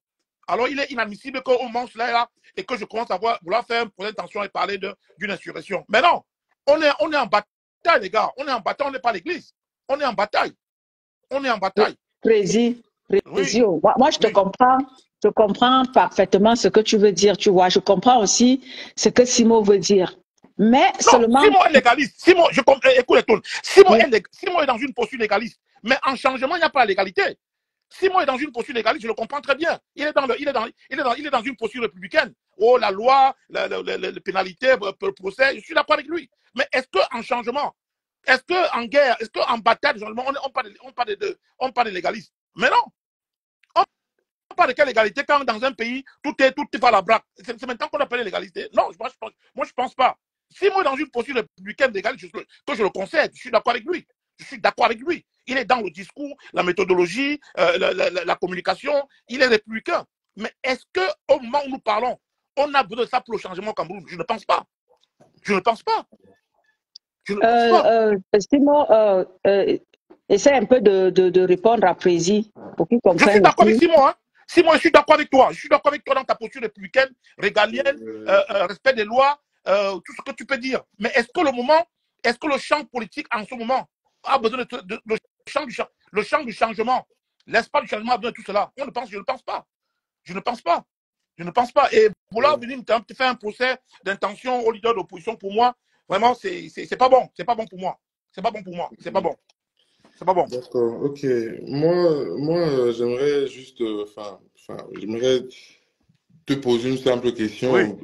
Alors, il est inadmissible qu'on mange là et que je commence à vouloir faire un procès d'intention et parler d'une insurrection. Mais non, on est en bataille, les gars. On est en bataille, on n'est pas l'église. On est en bataille. On est en bataille. Président, moi, je te comprends. Je comprends parfaitement ce que tu veux dire, tu vois. Je comprends aussi ce que Simon veut dire. Mais Non, seulement... Simon est légaliste. Simon, je comprends, écoute, Simon, Oui. Simon est dans une posture légaliste. Mais en changement, il n'y a pas la légalité. Simon est dans une posture légaliste, je le comprends très bien. Il est dans une posture républicaine. Oh, la loi, les pénalités, le procès, je suis d'accord avec lui. Mais est-ce qu'en changement, est-ce qu'en guerre, est-ce qu'en bataille, on parle de légaliste? Mais non. On parle de quelle légalité quand dans un pays, tout est par la braque? C'est maintenant qu'on appelle l'égalité? Non, moi, je pense pas. Simon est dans une posture républicaine légale, que je le concède, je suis d'accord avec lui. Je suis d'accord avec lui. Il est dans le discours, la méthodologie, la communication, il est républicain. Mais est-ce qu'au moment où nous parlons, on a besoin de ça pour le changement au Cameroun? Je ne pense pas. Je ne pense pas. Je ne pense pas. Simon, essaie un peu de répondre à Prési pour qu'il Je suis comprenne d'accord avec aussi. Simon. Hein? Simon, je suis d'accord avec toi. Je suis d'accord avec toi dans ta posture républicaine, régalienne, respect des lois, tout ce que tu peux dire. Mais est-ce que le champ politique en ce moment a besoin le champ du changement, l'espace du changement a besoin de tout cela? Je ne pense pas. Je ne pense pas. Je ne pense pas. Et vouloir venir te faire un procès d'intention au leader d'opposition, pour moi, vraiment, c'est pas bon. C'est pas bon pour moi. C'est pas bon pour moi. C'est pas bon. C'est pas bon. D'accord, ok. Moi, j'aimerais juste, j'aimerais te poser une simple Oui. question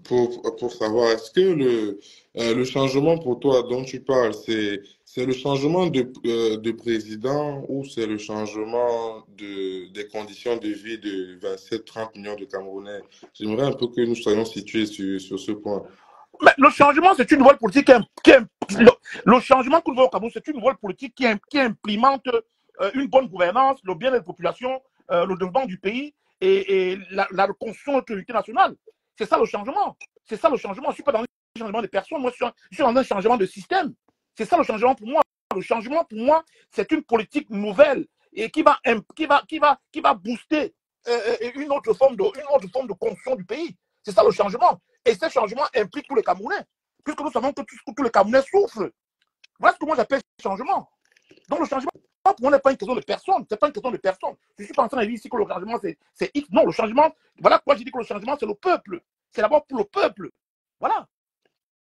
pour savoir, est-ce que le changement pour toi dont tu parles, c'est le changement de président ou c'est le changement des conditions de vie de 27-30 millions de Camerounais? J'aimerais un peu que nous soyons situés sur ce point. Mais le changement, c'est une nouvelle politique le changement que nous voyons au Cameroun, c'est une nouvelle politique qui implémente une bonne gouvernance, le bien des populations, le développement du pays et la reconstruction de notre unité nationale. C'est ça le changement. C'est ça le changement. Je ne suis pas dans un changement de personnes, moi je suis dans un changement de système. C'est ça le changement pour moi. Le changement pour moi, c'est une politique nouvelle et qui va booster une autre forme de construction du pays. C'est ça le changement. Et ce changement implique tous les Camerounais, puisque nous savons que tous les Camerounais souffrent. Voilà ce que moi j'appelle changement. Donc le changement, pour moi, n'est pas une question de personne. C'est pas une question de personne. Je suis pas en train de dire ici que le changement, c'est X. Non, le changement, voilà pourquoi j'ai dit que le changement, c'est le peuple. C'est d'abord pour le peuple. Voilà.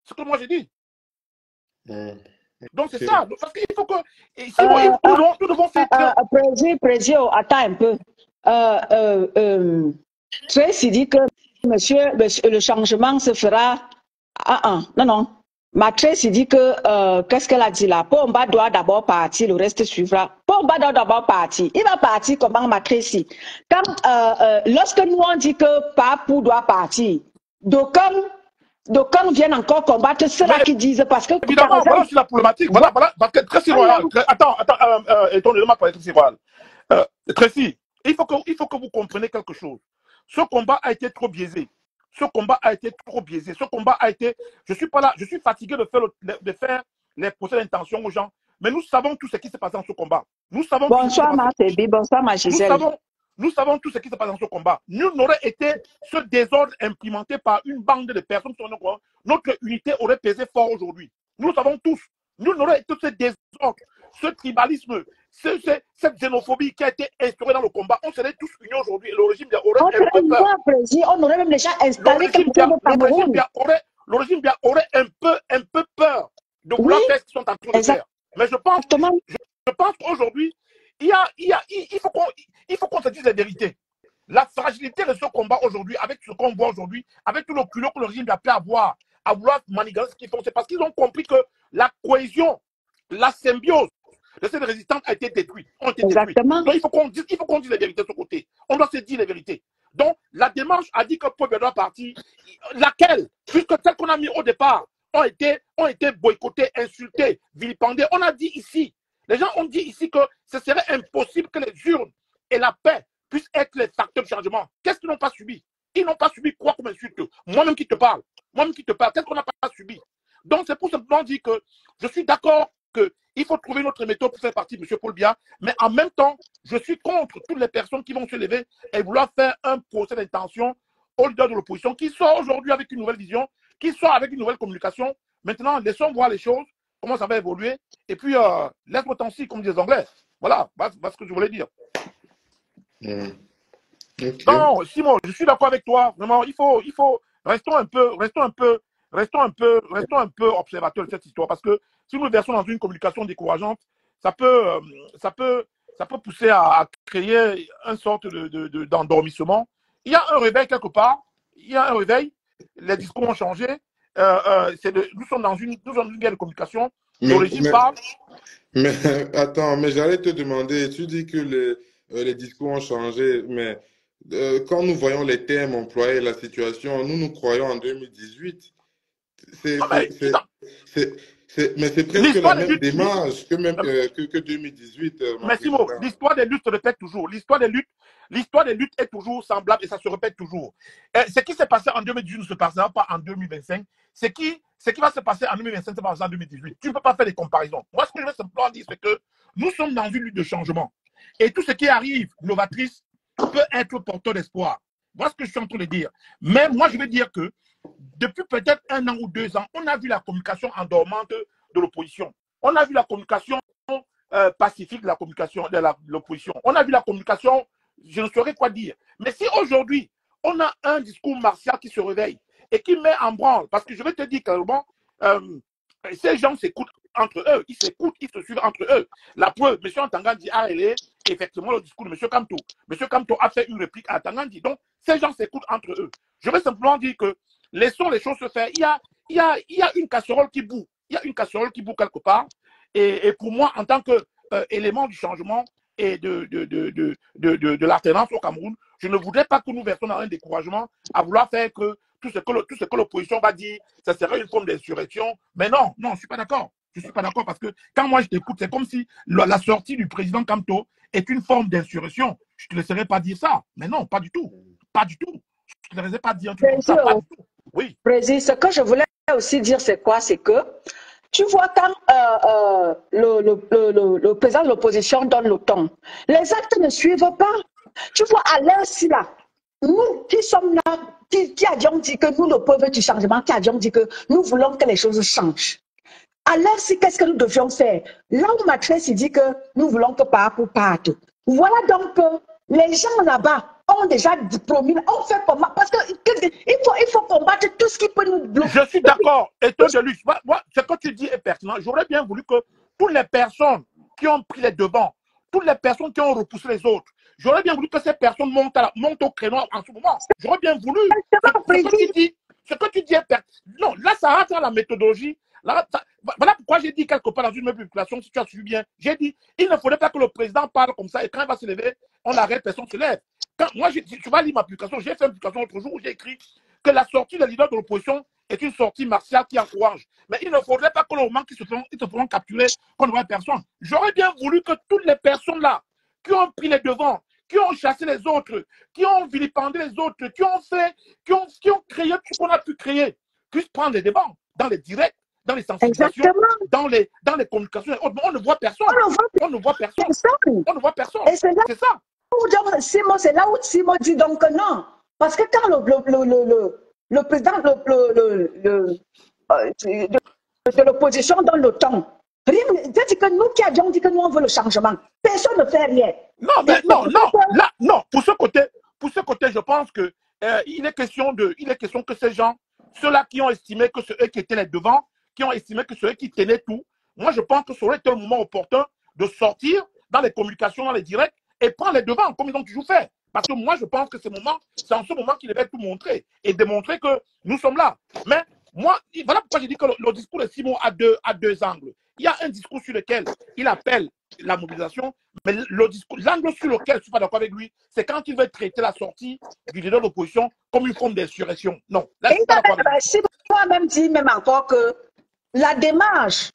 Ce que moi j'ai dit. Donc c'est ça. Parce qu'il faut que. Nous devons faire. Président, attends un peu. Tracy dit que monsieur, le changement se fera. Non. Matrice dit que, qu'est-ce qu'elle a dit là? Pomba doit d'abord partir, le reste suivra. Pomba doit d'abord partir. Il va partir comment, Matrice? Lorsque nous on dit que Papou doit partir, d'aucuns viennent encore combattre ceux-là qui disent parce que. Évidemment, voilà c'est la problématique. Voilà, parce que Tracy Royal. Attends, étonnez-moi pour Tracy Royal. Tracy, il faut que vous compreniez quelque chose. Ce combat a été trop biaisé. Ce combat a été trop biaisé. Ce combat a été. Je suis pas là. Je suis fatigué de faire les procès d'intention aux gens. Mais nous savons tout ce qui s'est passé dans ce combat. Nous savons bonsoir, ma Fébi. Bonsoir, ma Gisèle. Nous savons tout ce qui se passe dans ce combat. Nul n'aurait été ce désordre implémenté par une bande de personnes sur notre unité aurait pesé fort aujourd'hui. Nous le savons tous. Nul n'aurait été ce désordre, ce tribalisme, cette xénophobie qui a été instaurée dans le combat. On serait tous unis aujourd'hui. Le régime aurait un peu peur. On aurait même déjà installé quelqu'un au Cameroun. Le régime aurait un peu peur de vouloir faire ce qu'ils sont en train de faire. Mais je pense qu'aujourd'hui, il faut qu'on se dise la vérité. La fragilité de ce combat aujourd'hui, avec ce qu'on voit aujourd'hui, avec tout le culot que le régime a pu avoir, à vouloir maniganer ce qu'ils font, c'est parce qu'ils ont compris que la cohésion, la symbiose de cette résistance a été détruite. Donc il faut qu'on dise la vérité de ce côté. On doit se dire la vérité. Donc la démarche a dit que Paul doit partir. Laquelle? Puisque celle qu'on a mis au départ ont été boycottés, insultés, vilipendés. On a dit ici. Les gens ont dit ici que ce serait impossible que les urnes et la paix puissent être les facteurs de changement. Qu'est-ce qu'ils n'ont pas subi? Ils n'ont pas subi quoi comme insulte? Moi-même qui te parle. Qu'est-ce qu'on n'a pas subi? Donc c'est pour simplement dire que je suis d'accord qu'il faut trouver une autre méthode pour faire partie de M. Paul Biya, mais en même temps, je suis contre toutes les personnes qui vont se lever et vouloir faire un procès d'intention au leader de l'opposition qui sort aujourd'hui avec une nouvelle vision, qui sort avec une nouvelle communication. Maintenant, laissons voir les choses, comment ça va évoluer. Et puis, laisse-moi t'en comme disent les Anglais. Voilà ce que je voulais dire. Ok. Non, Simon, je suis d'accord avec toi. Vraiment, restons un peu observateurs de cette histoire. Parce que si nous versons dans une communication décourageante, ça peut, euh, ça peut, ça peut pousser à créer une sorte d'endormissement. Il y a un réveil quelque part. Il y a un réveil. Les discours ont changé. Nous sommes dans une guerre de communication. Le Mais, régime mais, parle. mais attends, mais j'allais te demander, tu dis que les discours ont changé, mais quand nous voyons les termes employés, la situation, nous croyons en 2018. C'est, Non, c'est, c'est, c'est, mais c'est presque la l'histoire des même luttes, démarche que 2018, mon mais Simo, président. l'histoire des luttes se répète toujours. L'histoire des luttes est toujours semblable et ça se répète toujours. Ce qui s'est passé en 2018 ne se passera pas en 2025. Ce qui va se passer en 2025 se passera en 2018. Tu ne peux pas faire des comparaisons. Moi, ce que je veux simplement dire, c'est que nous sommes dans une lutte de changement. Et tout ce qui arrive, novatrice, peut être porteur d'espoir. Voilà ce que je suis en train de dire. Mais moi, je veux dire que depuis peut-être 1 an ou 2 ans, on a vu la communication endormante de l'opposition. On a vu la communication pacifique de la communication de l'opposition. On a vu la communication, je ne saurais quoi dire. Mais si aujourd'hui, on a un discours martial qui se réveille et qui met en branle, parce que je vais te dire clairement, ces gens s'écoutent entre eux, ils s'écoutent, ils se suivent entre eux. La preuve, M. Ntangandi a relé effectivement le discours de M. Kamto. M. Kamto a fait une réplique à Ntangandi. Donc, ces gens s'écoutent entre eux. Je vais simplement dire que laissons les choses se faire. Il y a une casserole qui bout. Il y a une casserole qui bout quelque part. Et pour moi, en tant qu'élément du changement et de l'alternance au Cameroun, je ne voudrais pas que nous versions dans un découragement à vouloir faire que tout ce que l'opposition va dire, ça serait une forme d'insurrection. Mais non, je ne suis pas d'accord. Je ne suis pas d'accord parce que quand moi je t'écoute, c'est comme si la sortie du président Kamto est une forme d'insurrection. Je ne te laisserai pas dire ça. Mais non, pas du tout. Pas du tout. Je ne te laisserai pas dire un truc comme ça. Pas du tout. Oui. Président, ce que je voulais aussi dire, c'est quoi? C'est que, tu vois, quand le président de l'opposition donne le ton, les actes ne suivent pas. Tu vois, à l'heure-ci, là, nous qui sommes là, qui avions dit que nous, le peuple du changement, qui avions dit que nous voulons que les choses changent. À l'heure-ci, qu'est-ce que nous devions faire? Là où Matrice dit que nous voulons que part pour partout. Voilà donc que les gens là-bas ont déjà promis, on fait comment? Parce qu'il faut combattre tout ce qui peut nous bloquer. Je suis d'accord. Et toi, Deluxe, moi, ce que tu dis est pertinent. J'aurais bien voulu que toutes les personnes qui ont pris les devants, toutes les personnes qui ont repoussé les autres, j'aurais bien voulu que ces personnes montent au créneau en ce moment. J'aurais bien voulu. Ce que tu dis est pertinent. Non, là, ça rentre dans la méthodologie. Là, voilà pourquoi j'ai dit quelque part dans une publication, si tu as suivi bien, j'ai dit, il ne faudrait pas que le président parle comme ça et quand il va se lever, on arrête, personne se lève. Quand moi, tu vas lire ma publication, j'ai fait une publication l'autre jour où j'ai écrit que la sortie des leaders de l'opposition est une sortie martiale qui encourage. Mais il ne faudrait pas que le moment qu'ils se feront capturer, qu'on ne voit personne. J'aurais bien voulu que toutes les personnes là, qui ont pris les devants, qui ont chassé les autres, qui ont vilipendé les autres, qui ont créé tout ce qu'on a pu créer, puissent prendre les débats dans les directs, dans les sensibilisations, dans les communications. On ne voit personne. On ne voit personne. On ne voit personne. C'est ça. Simon, c'est là où Simon dit donc que non. Parce que quand le président de l'opposition donne le temps, c'est-à-dire que nous qui avions dit que nous on veut le changement, personne ne fait rien. Non, mais non. Là, non. Pour ce côté, je pense que il est question que ces gens, ceux-là qui ont estimé que c'est eux qui étaient les devants, qui ont estimé que c'est eux qui tenaient tout, moi je pense que ça aurait été le moment opportun de sortir dans les communications, dans les directs, et prendre les devants, comme ils ont toujours fait. Parce que moi, je pense que c'est en ce moment qu'il devait tout montrer et démontrer que nous sommes là. Mais moi, voilà pourquoi j'ai dit que le discours de Simon a deux angles. Il y a un discours sur lequel il appelle la mobilisation, mais l'angle sur lequel je ne suis pas d'accord avec lui, c'est quand il veut traiter la sortie du leader de l'opposition comme une forme d'insurrection. Non, là, je ne suis pas d'accord avec lui. Simon a même dit encore que la démarche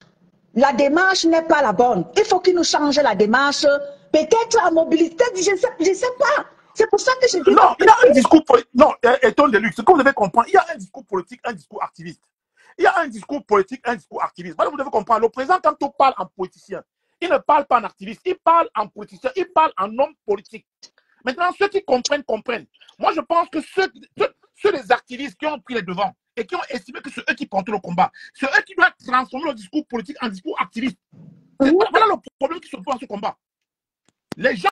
n'est pas la bonne. Il faut qu'il nous change la démarche. Peut-être en mobilité, je ne sais pas. C'est pour ça que je dis... Non, il y a un discours politique. Non, étonne de luxe. Ce que vous devez comprendre, il y a un discours politique, un discours activiste. Il y a un discours politique, un discours activiste. Voilà, vous devez comprendre. Le président, quand on parle en politicien, il ne parle pas en activiste, il parle en politicien, il parle en homme politique. Maintenant, ceux qui comprennent, comprennent. Moi, je pense que ceux des activistes qui ont pris les devants et qui ont estimé que c'est eux qui portent le combat, c'est eux qui doivent transformer le discours politique en discours activiste. Voilà le problème qui se pose dans ce combat. Les gens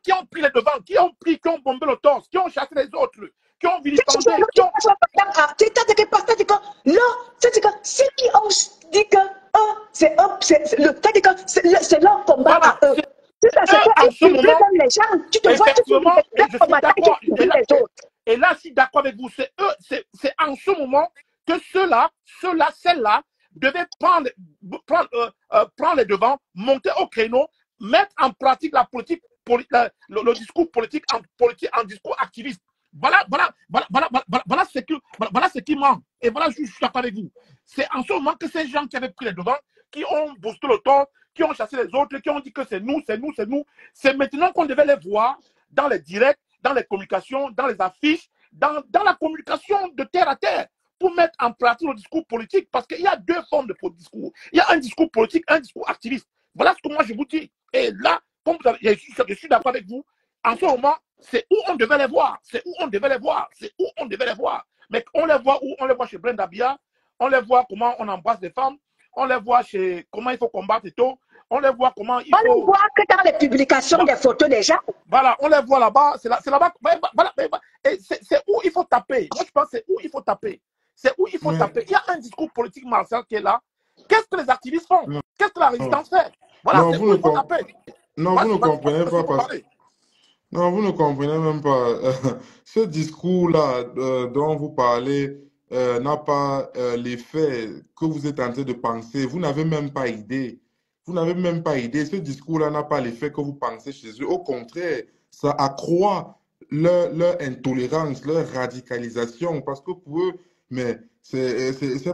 qui ont pris les devants, qui ont bombé le torse, qui ont chassé les autres, qui ont vilipendé, qui ont... Ceux qui ont dit que c'est leur combat Voilà, à eux. C'est ça, c'est en ce moment, même les gens. Tu te vois, effectivement, et je suis d'accord. les autres. Et là, je suis d'accord avec vous. C'est eux, c'est en ce moment que ceux-là, celles-là, devaient prendre les devants, monter au créneau, mettre en pratique la politique, le discours politique en discours activiste. Voilà ce qui manque. Et voilà, je suis d'accord avec vous. C'est en ce moment que ces gens qui avaient pris les devants, qui ont boosté le temps, qui ont chassé les autres, qui ont dit que c'est nous. C'est maintenant qu'on devait les voir dans les directs, dans les communications, dans les affiches, dans la communication de terre à terre, pour mettre en pratique le discours politique. Parce qu'il y a deux formes de discours. Il y a un discours politique, un discours activiste. Voilà ce que moi je vous dis. Et là, comme vous avez, je suis d'accord avec vous, en ce moment, c'est où on devait les voir. Mais on les voit où? On les voit chez Brenda Bia, on les voit comment on embrasse les femmes, on les voit chez comment il faut combattre et tout, on les voit comment il faut... On les voit que dans les publications des photos des gens. Voilà, on les voit là-bas, c'est là-bas. Voilà, et c'est où il faut taper. Moi, je pense que c'est où il faut taper. Il y a un discours politique martial qui est là. Qu'est-ce que les activistes font? Qu'est-ce que la résistance fait? Voilà, c'est où il faut taper. Non, vous ne comprenez pas parce que... Non, vous ne comprenez même pas. Ce discours-là dont vous parlez n'a pas l'effet que vous êtes en train de penser. Vous n'avez même pas idée. Ce discours-là n'a pas l'effet que vous pensez chez eux. Au contraire, ça accroît leur intolérance, leur radicalisation. Parce que pour eux, mais c'est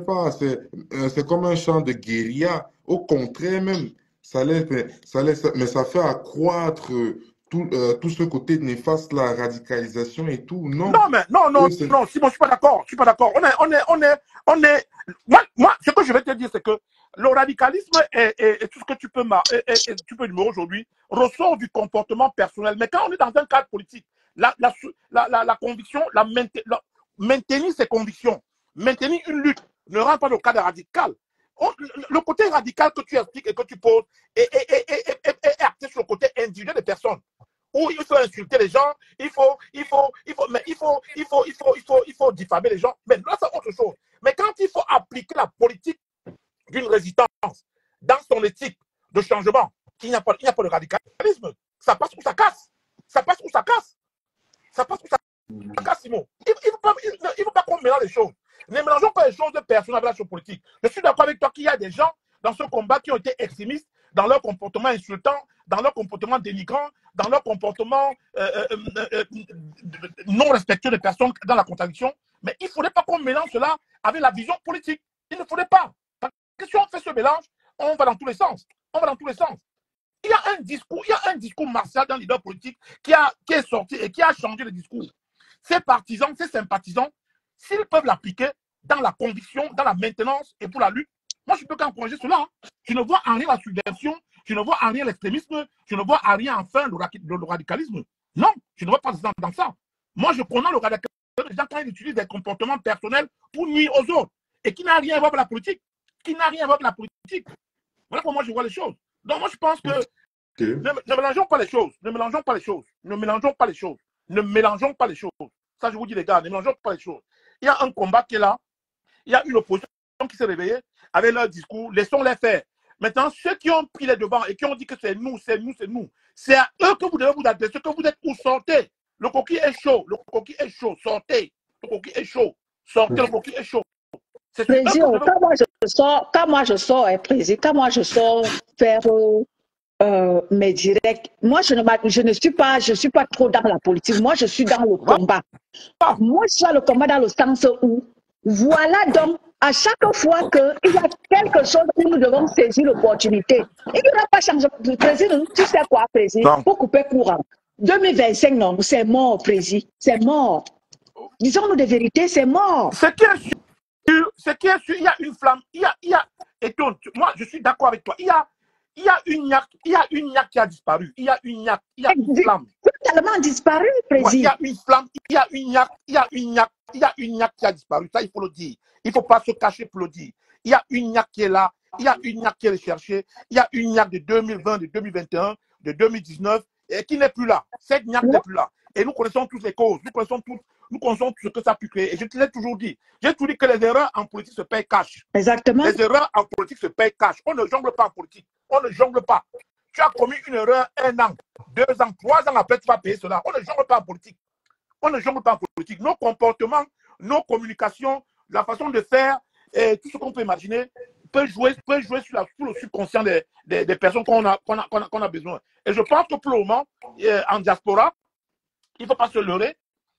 comme un champ de guérilla. Au contraire même, mais ça fait accroître tout ce côté néfaste, la radicalisation et tout. Non. Non, Simon, je suis pas d'accord. Moi, ce que je vais te dire, c'est que le radicalisme et tout ce que tu peux numérer aujourd'hui ressort du comportement personnel. Mais quand on est dans un cadre politique, la conviction, maintenir ses convictions, maintenir une lutte, ne rentre pas dans le cadre radical. Le côté radical que tu expliques et que tu poses est axé sur le côté individuel des personnes. Où il faut insulter les gens, il faut diffamer les gens. Mais là, c'est autre chose. Mais quand il faut appliquer la politique d'une résistance dans son éthique de changement, il n'y a pas de radicalisme. Ça passe ou ça casse. Simon. Il ne faut pas qu'on mélange les choses. Ne mélangeons pas les choses de personnes avec la chose politique. Je suis d'accord avec toi qu'il y a des gens dans ce combat qui ont été extrémistes dans leur comportement insultant, dans leur comportement dénigrant, dans leur comportement non respectueux des personnes dans la contradiction. Mais il ne faudrait pas qu'on mélange cela avec la vision politique. Il ne faudrait pas. Parce que si on fait ce mélange, on va dans tous les sens. Il y a un discours martial dans les leaders politiques qui est sorti et qui a changé le discours. Ces partisans, ces sympathisants, s'ils peuvent l'appliquer dans la conviction, dans la maintenance et pour la lutte, moi, je peux qu'encourager cela. Hein. Je ne vois en rien la subversion, je ne vois en rien l'extrémisme, je ne vois en rien, enfin, le radicalisme. Non, je ne vois pas dans ça. Moi, je connais le radicalisme des gens quand ils utilisent des comportements personnels pour nuire aux autres et qui n'a rien à voir avec la politique. Voilà comment je vois les choses. Donc, moi, je pense que ne mélangeons pas les choses. Ça, je vous dis, les gars, ne mélangeons pas les choses. Il y a un combat qui est là. Il y a une opposition qui s'est réveillée avec leur discours. Laissons-les faire. Maintenant, ceux qui ont pris les devants et qui ont dit que c'est nous, c'est à eux que vous devez vous adresser, que vous êtes où, sortez. Le coquille est chaud, sortez. Le coquille est chaud. Président, quand moi je sors, faire mes directs, moi je ne suis pas trop dans la politique, moi je suis dans le combat. Moi je suis dans le combat dans le sens où, voilà donc, à chaque fois qu'il y a quelque chose où nous devons saisir l'opportunité, il n'y aura pas changé. Président, tu sais quoi, président, pour couper courant. 2025, non, c'est mort, président, c'est mort. Disons-nous de vérité, c'est mort. Ce qui est sûr, il y a une flamme, et donc, moi je suis d'accord avec toi, il y a une ñac qui a disparu, il y a une flamme. Totalement disparu, président. Ouais, il y a une flamme, il y a une ñac qui a disparu, ça il faut le dire. Il ne faut pas se cacher pour le dire. Il y a une ñac qui est là, il y a une ñac qui est recherchée, il y a une ñac de 2020, de 2021, de 2019, qui n'est plus là. Cette niaque n'est plus là. Et nous connaissons toutes les causes, nous connaissons tout ce que ça a pu créer. Et je te l'ai toujours dit. J'ai toujours dit que les erreurs en politique se payent cash. Exactement. Les erreurs en politique se payent cash. On ne jongle pas en politique. On ne jongle pas. Tu as commis une erreur 1 an, 2 ans, 3 ans après, tu vas payer cela. On ne jongle pas en politique. On ne jongle pas en politique. Nos comportements, nos communications, la façon de faire, et tout ce qu'on peut imaginer, peut jouer sur le subconscient des personnes qu'on a besoin. Et je pense que pour le moment, en diaspora, il ne faut pas se leurrer.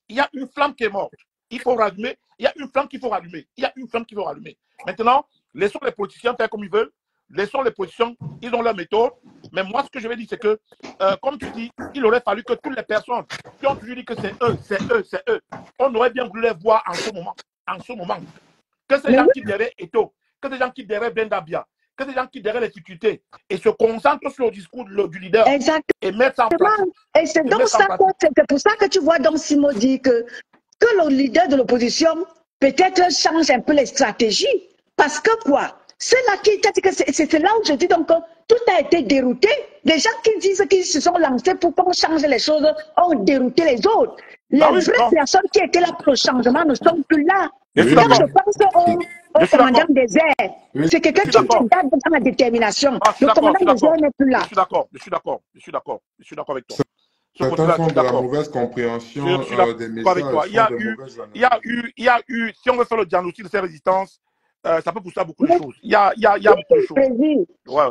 Il y a une flamme qui est morte. Il faut rallumer. Il y a une flamme qu'il faut rallumer. Il y a une flamme qu'il faut rallumer. Maintenant, laissons les politiciens faire comme ils veulent. Laissons les politiciens, ils ont leur méthode. Mais moi, ce que je vais dire, c'est que, comme tu dis, il aurait fallu que toutes les personnes qui ont toujours dit que c'est eux, c'est eux, c'est eux, on aurait bien voulu les voir en ce moment. En ce moment. Que ces gens qui derrière Eto, que ces gens qui derrière Bendabia, que ces gens qui derrière les difficultés et se concentrent sur le discours du leader. Exactement. Et mettre ça en place. Et c'est donc ça, c'est pour ça que tu vois donc Simo dit que le leader de l'opposition peut-être change un peu les stratégies. Parce que quoi? C'est là c'est là où je dis donc que tout a été dérouté. Les gens qui disent qu'ils se sont lancés pour qu'on change les choses ont dérouté les autres. Les vraies personnes qui étaient là pour le changement ne sont plus là. Quand je pense au commandant des airs, c'est quelqu'un qui date dans la détermination. Le commandant des airs n'est plus là. Je suis d'accord avec toi. Certains font de la mauvaise compréhension des messages. Avec toi. Il y a eu, si on veut faire le diagnostic de ces résistances, ça peut pousser à beaucoup de choses. Il y a beaucoup de choses. Ouais.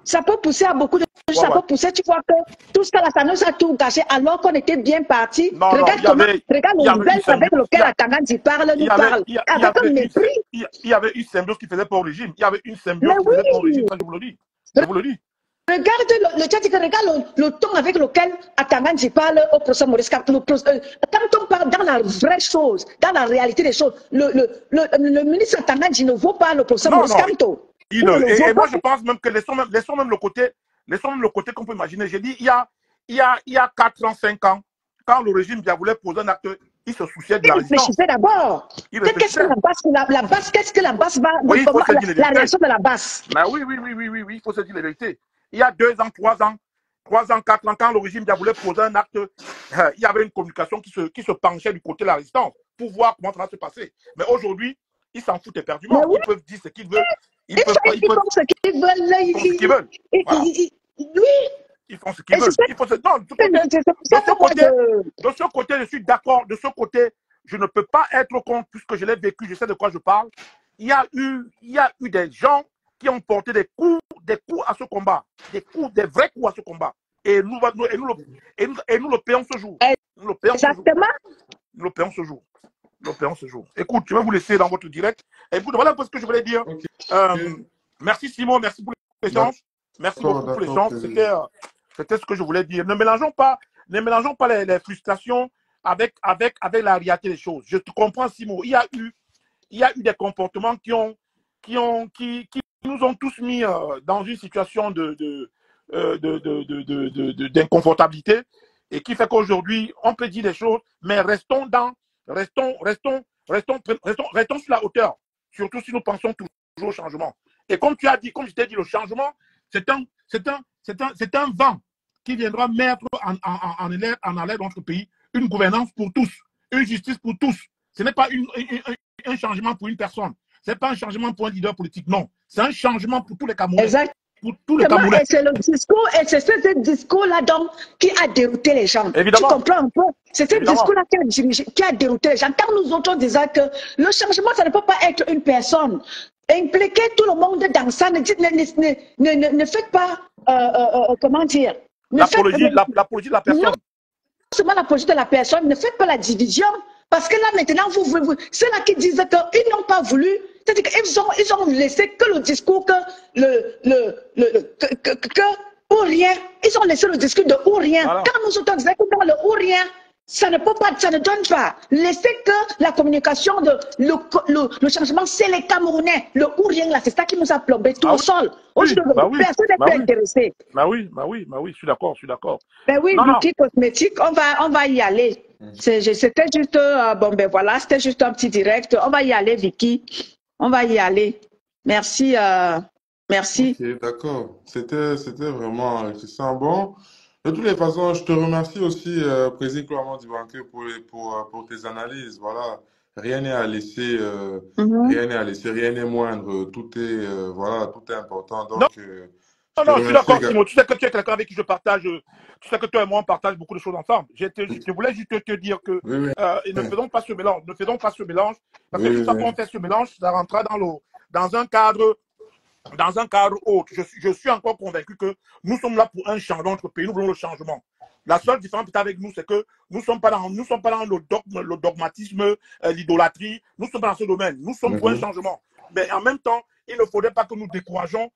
Ça peut pousser à beaucoup de choses. Ça peut pousser, tu vois que tout ça, ça nous a tout gâché alors qu'on était bien partis. Regarde le zèle avec lequel Atangandji parle, nous parle. Avec un mépris. Il y avait une symbiose qui faisait pas au régime. Il y avait une symbiose qui faisait pas au régime. Ça, je vous le dis. Je vous le dis. Regarde regarde le ton avec lequel Atangandji parle au professeur Maurice Kamto. Quand on parle dans la vraie chose, dans la réalité des choses, le ministre Atangandji ne vaut pas le professeur Maurice Kamto. Et moi, je pense même que laissons même le côté qu'on peut imaginer. J'ai dit, il y a 4 ans, 5 ans, quand le régime voulait poser un acte, il se souciait de la résistance. Il réfléchissait d'abord. Qu'est-ce que la base va... Oui, la réaction de la base. Oui, il faut se dire la vérité. Il y a 2 ans, 3 ans, 4 ans, quand le régime voulait poser un acte, il y avait une communication qui se penchait du côté de la résistance pour voir comment ça va se passer. Mais aujourd'hui, ils s'en foutent éperdument. Ils peuvent dire ce qu'ils veulent. Ils font ce qu'ils veulent. Ils font ce qu'ils veulent. De ce côté, je suis d'accord. De ce côté, je ne peux pas être contre puisque je l'ai vécu, je sais de quoi je parle. Il y a eu des gens qui ont porté des coups à ce combat, des vrais coups à ce combat. Et nous le payons ce jour. Nous le payons ce jour. Écoute, je vais vous laisser dans votre direct. Écoute, voilà un peu ce que je voulais dire. Merci Simon, merci pour l'échange. Merci beaucoup pour l'échange. C'était ce que je voulais dire. Ne mélangeons pas les frustrations avec la réalité des choses. Je te comprends, Simon. Il y a eu des comportements qui nous ont tous mis dans une situation d'inconfortabilité et qui fait qu'aujourd'hui, on peut dire des choses, mais restons sur la hauteur, surtout si nous pensons toujours au changement. Et comme tu as dit, comme je t'ai dit, le changement, c'est un vent qui viendra mettre en alerte notre pays une gouvernance pour tous, une justice pour tous. Ce n'est pas un changement pour une personne. Ce n'est pas un changement pour un leader politique, non. C'est un changement pour tous les Camerounais. Exactement. Pour tous les Camerounais. Et c'est le discours, et c'est ce discours-là donc qui a dérouté les gens. Évidemment. Tu comprends un peu? C'est ce discours-là qui a dérouté les gens. Quand nous autres disons que le changement, ça ne peut pas être une personne. Impliquer tout le monde dans ça, ne faites pas, comment dire? L'apologie de la personne. Non seulement l'apologie de la personne, ne faites pas la division. Parce que là, maintenant, c'est là qui disent qu'ils n'ont pas voulu. C'est-à-dire qu'ils ont laissé que le discours ou rien. Ils ont laissé le discours de ou rien. Voilà. Quand nous autres disions que dans le ou rien, ça ne peut pas, ça ne donne pas. Laissez que la communication le changement, c'est les Camerounais. Le ou rien là, c'est ça qui nous a plombé tout au sol. Aujourd'hui, personne n'est plus intéressé. Oui, je suis d'accord. Ben oui, l'outil cosmétique, on va y aller. C'était juste, voilà, c'était juste un petit direct. On va y aller, Vicky. On va y aller. Merci. Merci. Ok, d'accord. C'était vraiment enrichissant. Bon, de toutes les façons, je te remercie aussi, Président Clément Dibanke, pour tes analyses. Voilà, rien n'est à laisser, Mhm. rien n'est à laisser, rien n'est moindre. Tout est, voilà, tout est important. Non, Donc, je non, te non, je suis remercie. d'accord, Simon. Tu sais que tu es quelqu'un avec qui je partage, tu sais que toi et moi, on partage beaucoup de choses ensemble. Je voulais juste te dire que Oui, oui, et ne faisons pas ce mélange, ne faisons pas ce mélange, parce oui, que une oui, fois oui. qu'on fait ce mélange, ça rentrera dans un cadre dans un cadre autre. Je suis encore convaincu que nous sommes là pour un changement de notre pays. Nous voulons le changement. La seule différence avec nous, c'est que nous ne sommes pas dans le dogmatisme, l'idolâtrie. Nous sommes pas dans ce domaine. Nous sommes pour un Mhm. changement. Mais en même temps, il ne faudrait pas que nous décourageons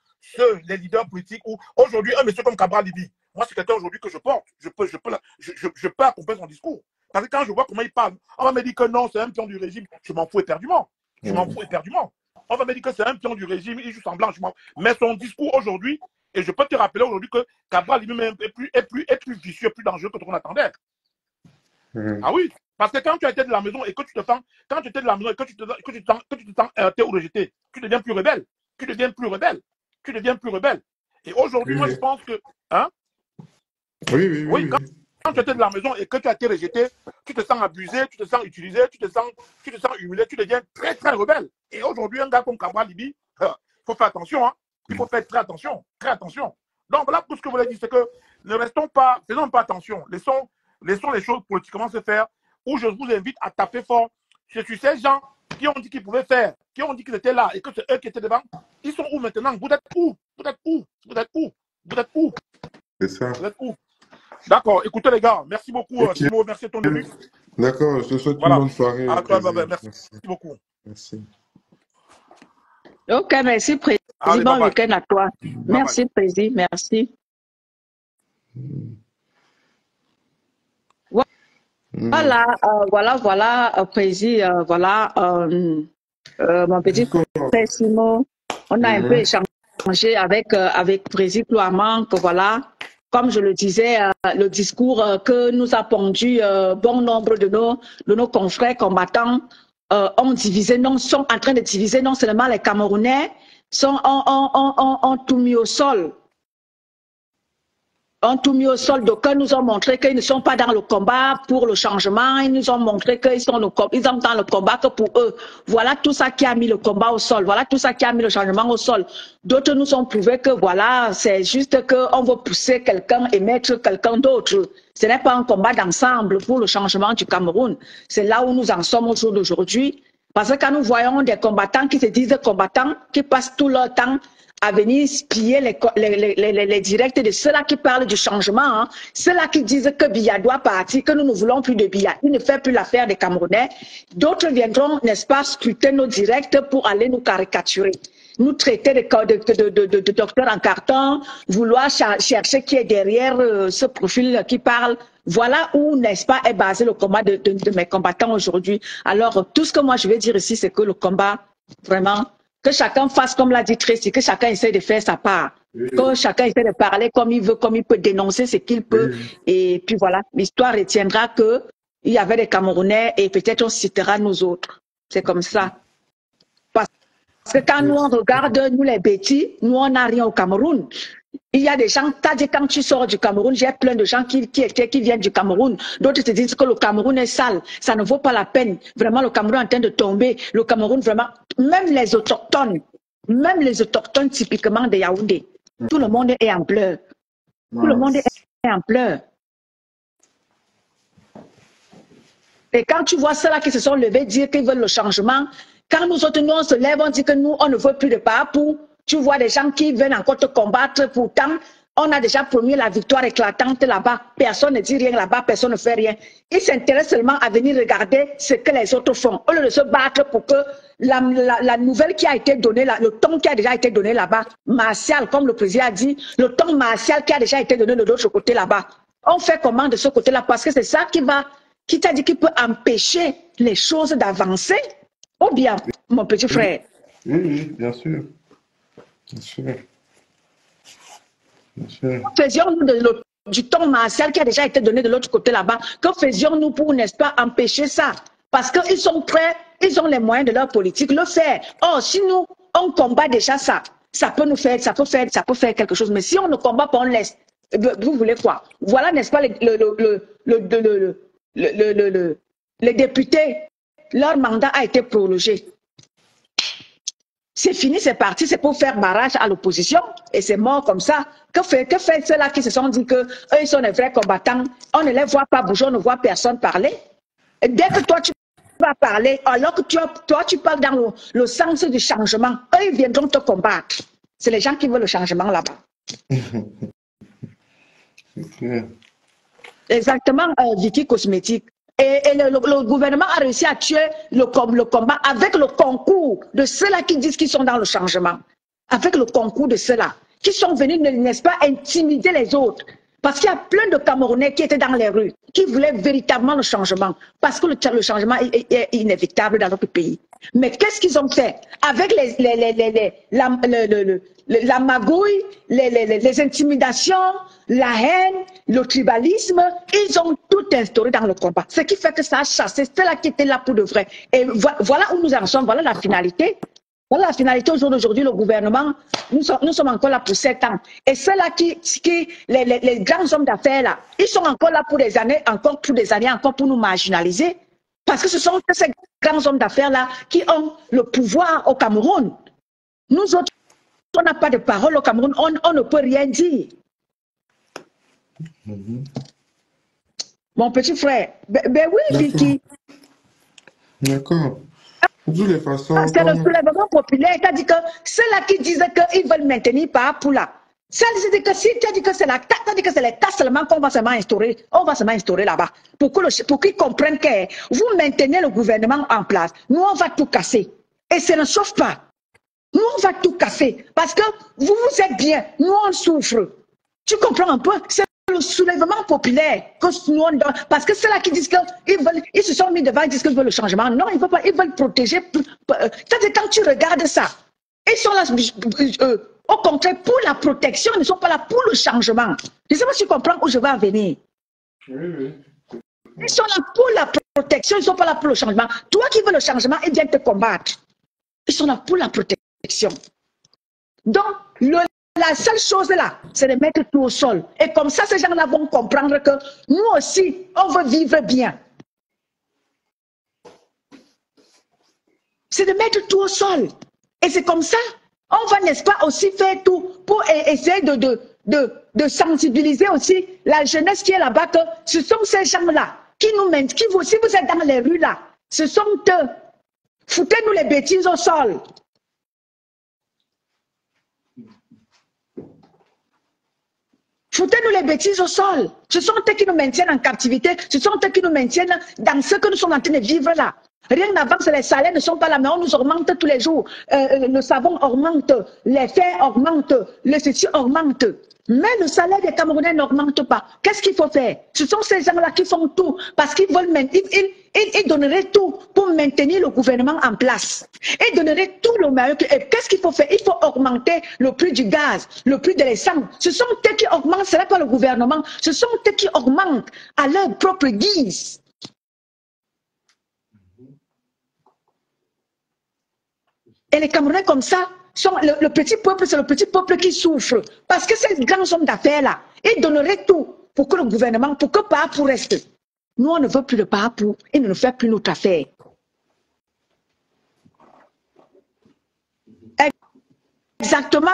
les leaders politiques. Aujourd'hui, un monsieur comme Cabral Libi, moi, c'est quelqu'un aujourd'hui que je porte. Je peux accompagner son discours. Parce que quand je vois comment il parle, on va me dire que non, c'est un pion du régime. Je m'en fous éperdument. Je m'en fous éperdument. On va me dire que c'est un pion du régime, il joue semblant. Mais son discours aujourd'hui, et je peux te rappeler aujourd'hui que Cabral lui-même est plus vicieux, plus dangereux que ce qu'on attendait. Mhm. Ah oui, parce que quand tu étais de la maison et que tu te sens, quand tu étais de la maison et que tu te sens heurté ou rejeté, tu deviens plus rebelle. Tu deviens plus rebelle. Tu deviens plus rebelle. Et aujourd'hui, Oui, moi, je oui, pense que, hein, oui, oui, oui, oui, oui. quand tu étais de la maison et que tu as été rejeté, tu te sens abusé, tu te sens utilisé, tu te sens humilié, tu deviens très, très rebelle. Et aujourd'hui, un gars comme Cabral Libi, il faut faire attention, hein. Il faut faire très attention, très attention. Donc voilà tout ce que je voulais dire, c'est que ne restons pas, faisons pas attention, laissons les choses politiquement se faire, où je vous invite à taper fort. Je suis ces gens qui ont dit qu'ils pouvaient faire, qui ont dit qu'ils étaient là et que c'est eux qui étaient devant. Ils sont où maintenant? Vous êtes où? Vous êtes où? Vous êtes où? Vous êtes où? C'est ça. Vous êtes où? D'accord, écoutez les gars, merci beaucoup Ok. Simo, merci de ton début. D'accord, je te souhaite une Voilà. bonne soirée, À toi, Président. merci Merci. beaucoup. Merci. Ok, merci, Président. Allez, bye Bon bye. week-end à toi. Bye bye. Merci, Président. Merci. Mhm. Voilà, Président. Voilà, mon petit D'accord. frère Simon. On a un peu Mhm. échangé avec Président Cloamant, que voilà, comme je le disais, le discours que nous a pondu bon nombre de nos confrères combattants ont divisé, non, sont en train de diviser non seulement les Camerounais, ont tout mis au sol. Ont tout mis au sol. D'aucuns nous ont montré qu'ils ne sont pas dans le combat pour le changement. Ils nous ont montré qu'ils sont dans le combat que pour eux. Voilà tout ça qui a mis le combat au sol. Voilà tout ça qui a mis le changement au sol. D'autres nous ont prouvé que voilà, c'est juste qu'on veut pousser quelqu'un et mettre quelqu'un d'autre. Ce n'est pas un combat d'ensemble pour le changement du Cameroun. C'est là où nous en sommes au jour d'aujourd'hui. Parce que quand nous voyons des combattants qui se disent combattants, qui passent tout leur temps à venir piller les directs de ceux-là qui parlent du changement, hein, ceux-là qui disent que Biya doit partir, que nous ne voulons plus de Biya, il ne fait plus l'affaire des Camerounais. D'autres viendront, n'est-ce pas, scruter nos directs pour aller nous caricaturer, nous traiter de docteurs en carton, vouloir chercher qui est derrière ce profil qui parle. Voilà où, n'est-ce pas, est basé le combat de mes combattants aujourd'hui. Alors, tout ce que moi je veux dire ici, c'est que le combat, vraiment, que chacun fasse comme l'a dit Tracy, que chacun essaie de faire sa part. Oui, Que chacun essaie de parler comme il veut, comme il peut dénoncer ce qu'il peut. oui, Et puis voilà, l'histoire retiendra que il y avait des Camerounais et peut-être on citera nous autres. C'est comme ça. Parce que quand nous on regarde, nous les bêtis, nous on n'a rien au Cameroun. Il y a des gens, t'as dit quand tu sors du Cameroun, j'ai plein de gens qui viennent du Cameroun. D'autres te disent que le Cameroun est sale, ça ne vaut pas la peine. Vraiment, le Cameroun est en train de tomber. Le Cameroun, vraiment, même les autochtones typiquement de Yaoundé, tout le monde est en pleurs. Tout le monde est en pleurs. Et quand tu vois ceux-là qui se sont levés dire qu'ils veulent le changement, quand nous autres, nous, on se lève, on dit que nous, on ne veut plus de partout. Tu vois des gens qui viennent encore te combattre. Pourtant, on a déjà promis la victoire éclatante là-bas. Personne ne dit rien là-bas, personne ne fait rien. Ils s'intéressent seulement à venir regarder ce que les autres font. Au lieu de se battre pour que la nouvelle qui a été donnée, le ton qui a déjà été donné là-bas, martial, comme le président a dit, le ton martial qui a déjà été donné de l'autre côté là-bas. On fait comment de ce côté-là? Parce que c'est ça qui t'a dit qu'il peut empêcher les choses d'avancer? Ou bien, mon petit frère? oui, oui, bien sûr. Bien sûr. Bien sûr. Que faisions-nous du ton martial qui a déjà été donné de l'autre côté là-bas? Que faisions-nous pour, n'est-ce pas, empêcher ça? Parce qu'ils sont prêts, ils ont les moyens de leur politique, le faire. Or, si nous, on combat déjà ça, ça peut faire quelque chose. Mais si on ne combat pas, on laisse. Vous voulez quoi? Voilà, n'est-ce pas, les députés, leur mandat a été prolongé. C'est fini, c'est parti, c'est pour faire barrage à l'opposition et c'est mort comme ça. Que fait ceux-là qui se sont dit que eux, ils sont des vrais combattants? On ne les voit pas bouger, on ne voit personne parler. Et dès que toi, tu vas parler, alors que toi, tu parles dans le sens du changement, eux, ils viendront te combattre. C'est les gens qui veulent le changement là-bas. Exactement, Vicky Cosmétique. Et le gouvernement a réussi à tuer le combat avec le concours de ceux-là qui disent qu'ils sont dans le changement. Avec le concours de ceux-là qui sont venus, n'est-ce pas, intimider les autres. Parce qu'il y a plein de Camerounais qui étaient dans les rues, qui voulaient véritablement le changement. Parce que le changement est inévitable dans notre pays. Mais qu'est-ce qu'ils ont fait? Avec la magouille, les intimidations, la haine, le tribalisme, ils ont tout instauré dans le combat. Ce qui fait que ça a chassé ceux-là qui étaient là pour de vrai. Et voilà où nous en sommes, voilà la finalité. Voilà la finalité aujourd'hui, le gouvernement, nous sommes encore là pour 7 ans. Et ceux-là les grands hommes d'affaires là, ils sont encore là pour des années, encore pour nous marginaliser. Parce que ce sont ces grands hommes d'affaires là qui ont le pouvoir au Cameroun. Nous autres, on n'a pas de parole au Cameroun, on ne peut rien dire. Mon petit frère, ben oui, Vicky. D'accord. De toutes les façons. C'est le soulèvement populaire qui a dit que ceux-là qui disaient qu'ils veulent maintenir par pour là. Ça dit que si tu as dit que c'est la carte, tu as dit que c'est les cas seulement qu'on va seulement instaurer, là-bas. Pour qu'ils comprennent que vous maintenez le gouvernement en place. Nous, on va tout casser. Et ça ne sauve pas. Nous, on va tout casser. Parce que vous êtes bien, nous, on souffre. Tu comprends un peu? C'est le soulèvement populaire que nous on donne. Parce que c'est là qui disent qu'ils se sont mis devant, ils disent qu'ils veulent le changement. Non, ils ne veulent pas, ils veulent protéger. C'est-à-dire quand tu regardes ça, ils sont là, au contraire, pour la protection, ils ne sont pas là pour le changement. Je ne sais pas si tu comprends où je vais en venir. Oui. Ils sont là pour la protection, ils ne sont pas là pour le changement. Toi qui veux le changement, ils viennent te combattre. Ils sont là pour la protection. Donc, la seule chose là, c'est de mettre tout au sol. Et comme ça, ces gens-là vont comprendre que nous aussi, on veut vivre bien. C'est de mettre tout au sol. Et c'est comme ça, on va, n'est-ce pas, aussi faire tout pour essayer de sensibiliser aussi la jeunesse qui est là-bas, que ce sont ces gens-là qui nous mènent, si vous êtes dans les rues là, ce sont eux. Foutez-nous les bêtises au sol. Foutez-nous les bêtises au sol. Ce sont eux qui nous maintiennent en captivité. Ce sont eux qui nous maintiennent dans ce que nous sommes en train de vivre là. Rien n'avance, les salaires ne sont pas là, mais on nous augmente tous les jours. Le savon augmente, les fers augmentent, le ceci augmente. Mais le salaire des Camerounais n'augmente pas. Qu'est-ce qu'il faut faire? Ce sont ces gens-là qui font tout parce qu'ils veulent ils donneraient tout pour maintenir le gouvernement en place. Ils donneraient tout le meilleur. Et qu'est-ce qu'il faut faire? Il faut augmenter le prix du gaz, le prix de l'essence. Ce sont eux qui augmentent, ce n'est pas le gouvernement. Ce sont eux qui augmentent à leur propre guise. Et les Camerounais comme ça, le petit peuple, c'est le petit peuple qui souffre. Parce que ces grands hommes d'affaires-là, ils donneraient tout pour que le gouvernement, pour que Paapou reste. Nous, on ne veut plus de Paapou, il ne nous fait plus notre affaire. Exactement.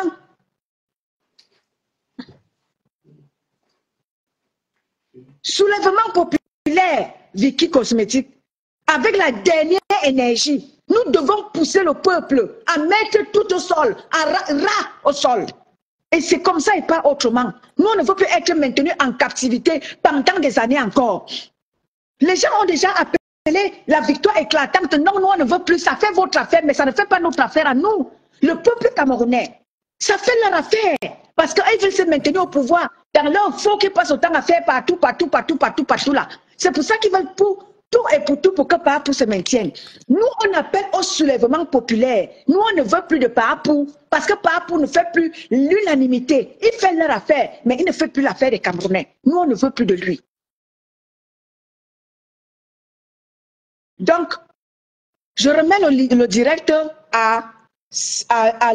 Soulèvement populaire, Vicky Cosmétique, avec la dernière énergie. Nous devons pousser le peuple à mettre tout au sol, à ras au sol. Et c'est comme ça et pas autrement. Nous, on ne veut plus être maintenus en captivité pendant des années encore. Les gens ont déjà appelé la victoire éclatante. Non, nous, on ne veut plus. Ça fait votre affaire, mais ça ne fait pas notre affaire à nous. Le peuple camerounais, ça fait leur affaire. Parce qu'ils veulent se maintenir au pouvoir. Dans leur faux qu'ils passent autant à faire partout là. C'est pour ça qu'ils veulent tout et pour tout pour que Paapou se maintienne. Nous, on appelle au soulèvement populaire. Nous, on ne veut plus de Paapou parce que Paapou ne fait plus l'unanimité. Il fait leur affaire, mais il ne fait plus l'affaire des Camerounais. Nous, on ne veut plus de lui. Donc, je remets le direct à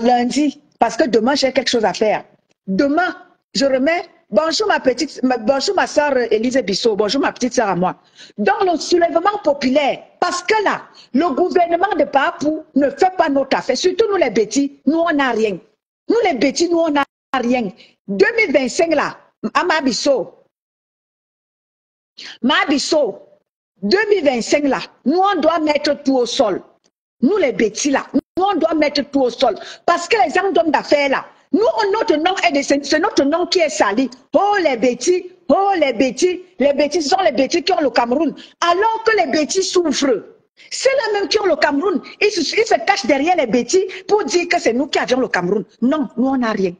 lundi. Parce que demain, j'ai quelque chose à faire. Demain, je remets... Bonjour bonjour ma soeur Élise Bissot, bonjour ma petite soeur à moi. Dans le soulèvement populaire, parce que là, le gouvernement de Papou ne fait pas notre affaire, surtout nous les bêtis, nous on n'a rien. Nous les bêtis, nous on n'a rien. 2025 là, à ma Bissot, 2025 là, nous on doit mettre tout au sol. Nous les bêtis là, nous on doit mettre tout au sol. Parce que les gens d'hommes d'affaires là, nous, notre nom c'est notre nom qui est sali. Oh les bêtis, ce sont les bêtis qui ont le Cameroun. Alors que les bêtis souffrent. C'est là même qui ont le Cameroun. Ils se cachent derrière les bêtis pour dire que c'est nous qui avions le Cameroun. Non, nous on n'a rien.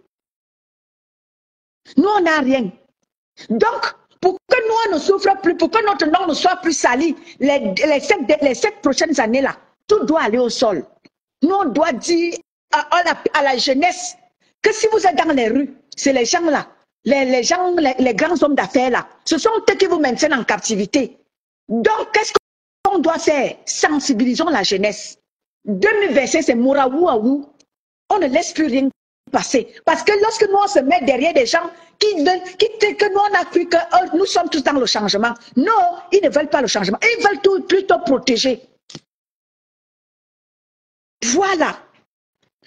Nous on n'a rien. Donc, pour que nous on ne souffre plus, pour que notre nom ne soit plus sali, les 7 prochaines années là, tout doit aller au sol. Nous on doit dire à la jeunesse, que si vous êtes dans les rues, c'est les gens là, les grands hommes d'affaires là, ce sont eux qui vous maintiennent en captivité. Donc, qu'est-ce qu'on doit faire? Sensibilisons la jeunesse. 2025, c'est Mouraouaou. On ne laisse plus rien passer. Parce que lorsque nous on se met derrière des gens qui que nous on a cru que nous sommes tous dans le changement. Non, ils ne veulent pas le changement. Ils veulent plutôt protéger. Voilà.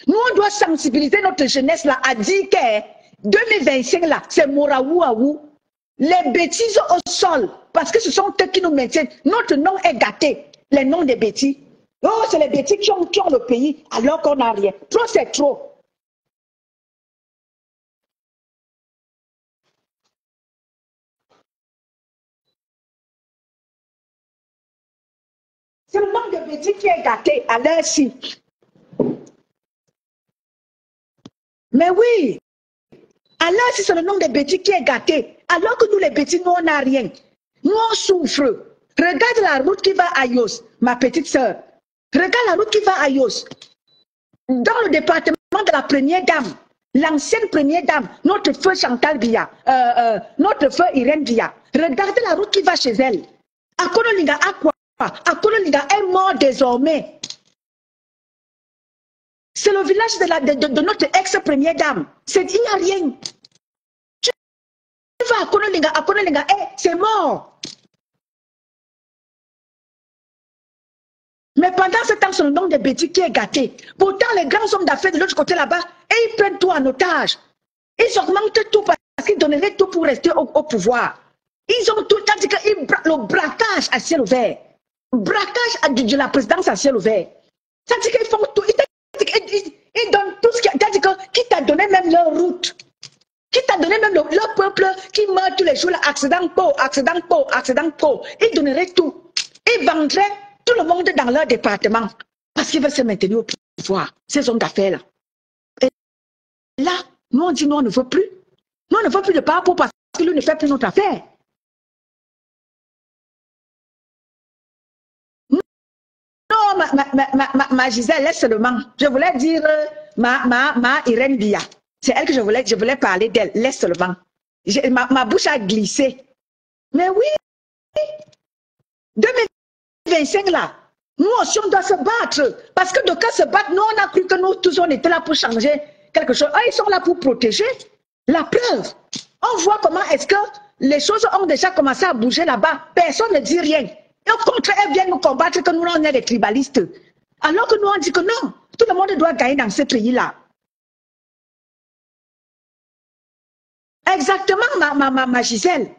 Nous, on doit sensibiliser notre jeunesse là à dire que 2025 là, c'est Mouraouaou. Les bêtises au sol, parce que ce sont eux qui nous maintiennent. Notre nom est gâté, les noms des bêtises. Oh, c'est les bêtises qui ont le pays, alors qu'on n'a rien. Trop, c'est trop. C'est le nom des bêtises qui est gâté à l'heure-ci. Mais oui, alors si c'est le nom des bêtises qui est gâté, alors que nous les bêtises, nous on n'a rien. Nous on souffre. Regarde la route qui va à Yos, ma petite soeur. Regarde la route qui va à Yos. Dans le département de la première dame, l'ancienne première dame, notre feu Chantal Biya, notre feu Irène Biya. Regardez la route qui va chez elle. Akonolinga a quoi? Akonolinga est mort désormais. C'est le village de notre ex-première dame. Il n'y a rien. Tu vas à Konolinga, c'est mort. Mais pendant ce temps, c'est le nom des bêtises qui est gâté. Pourtant, les grands hommes d'affaires de l'autre côté là-bas, ils prennent tout en otage. Ils augmentent tout parce qu'ils donneraient tout pour rester au pouvoir. Ils ont tout le temps dit que le braquage à ciel ouvert. Braquage de la présidence à ciel ouvert. Ça dit qu'ils font tout. Ils donnent tout ce qui t'a donné même leur route. Qui t'a donné même leur peuple qui meurt tous les jours, accident peau. Ils donneraient tout. Ils vendraient tout le monde dans leur département. Parce qu'ils veulent se maintenir au pouvoir. Ces hommes d'affaires là. Et là, nous on dit non, on ne veut plus. Nous on ne veut plus de Papou parce qu'il ne fait plus notre affaire. Non, ma Gisèle, laisse seulement. Je voulais dire ma Irène Biya. C'est elle que je voulais parler d'elle. Laisse seulement. Ma bouche a glissé. Mais oui, 2025 là, nous aussi on doit se battre. Parce que de cas se battre, nous on a cru que nous tous on était là pour changer quelque chose. Ils sont là pour protéger. La preuve, on voit comment est-ce que les choses ont déjà commencé à bouger là-bas. Personne ne dit rien. Et au contraire, elles viennent nous combattre que nous on est des tribalistes. Alors que nous on dit que non, tout le monde doit gagner dans ce pays-là. Exactement, ma Gisèle.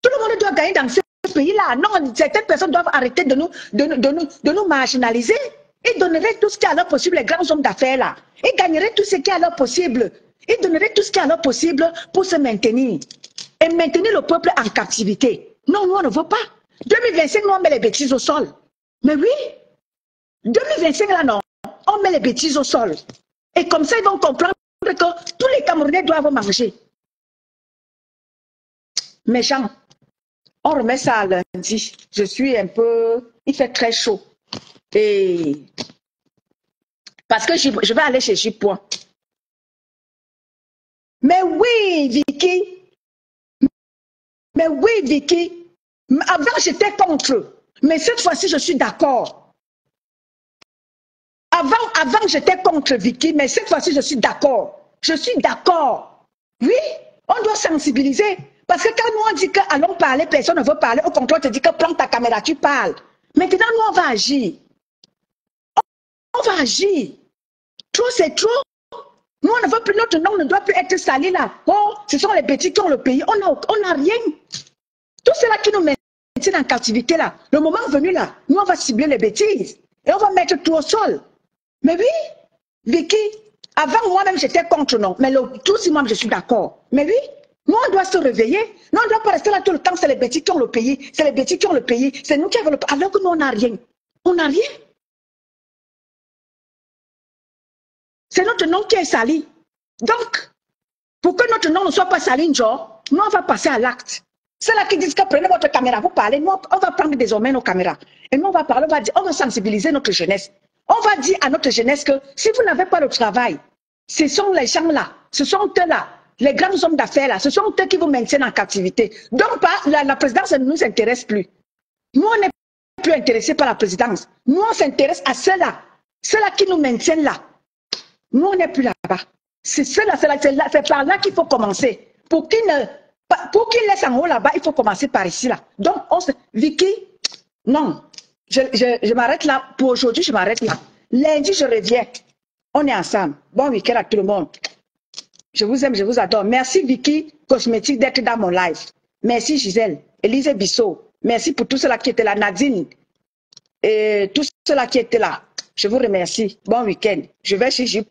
Tout le monde doit gagner dans ce pays-là. Non, certaines personnes doivent arrêter de nous marginaliser. Ils donneraient tout ce qui est alors possible, les grands hommes d'affaires là. Ils gagneraient tout ce qui est alors possible. Ils donneraient tout ce qui est alors possible pour se maintenir. Et maintenir le peuple en captivité. Non, nous on ne veut pas. 2025, nous on met les bêtises au sol. Mais oui, 2025 là non, on met les bêtises au sol. Et comme ça, ils vont comprendre que tous les Camerounais doivent manger. Méchant. On remet ça à lundi. Je suis un peu... Il fait très chaud. Et... Parce que je vais aller chez J-Point. Mais oui, Vicky. Mais oui, Vicky. Avant, j'étais contre. Mais cette fois-ci, je suis d'accord. avant, j'étais contre Vicky, mais cette fois-ci, je suis d'accord. Je suis d'accord. Oui, on doit sensibiliser. Parce que quand nous, on dit que allons parler, personne ne veut parler. Au contraire, on te dit que prends ta caméra, tu parles. Maintenant, nous, on va agir. On va agir. Trop, c'est trop. Nous, on ne veut plus, notre nom ne doit plus être sali là. Oh, ce sont les bêtises qui ont le pays. On n'a rien. Tout cela qui nous maintient en captivité là. Le moment venu là, nous, on va cibler les bêtises. Et on va mettre tout au sol. Mais oui, Vicky, avant moi-même, j'étais contre non. Mais tout si moi, je suis d'accord. Mais oui, nous, on doit se réveiller. Nous, on ne doit pas rester là tout le temps. C'est les bêtises qui ont le pays. C'est les bêtises qui ont le pays. C'est nous qui avons le pays. Alors que nous, on n'a rien. On n'a rien. C'est notre nom qui est sali. Donc, pour que notre nom ne soit pas sali, genre, nous, on va passer à l'acte. C'est là qui disent que prenez votre caméra, vous parlez. Nous, on va prendre désormais nos caméras. Et nous, on va parler, on va sensibiliser notre jeunesse. On va dire à notre jeunesse que si vous n'avez pas le travail, ce sont les gens là, ce sont eux là, les grands hommes d'affaires là, ce sont eux qui vous maintiennent en captivité. Donc, la présidence ne nous intéresse plus. Nous, on n'est plus intéressés par la présidence. Nous, on s'intéresse à ceux-là qui nous maintiennent là. Nous, on n'est plus là-bas. C'est par là qu'il faut commencer. Pour qu'ils laissent en haut là-bas, il faut commencer par ici là. Donc, Vicky, non. Je m'arrête là. Pour aujourd'hui, je m'arrête là. Lundi, je reviens. On est ensemble. Bon week-end à tout le monde. Je vous aime, je vous adore. Merci Vicky Cosmétique d'être dans mon live. Merci Gisèle, Élise Bissot. Merci pour tout cela qui était là. Nadine et tout cela qui était là. Je vous remercie. Bon week-end. Je vais chez J.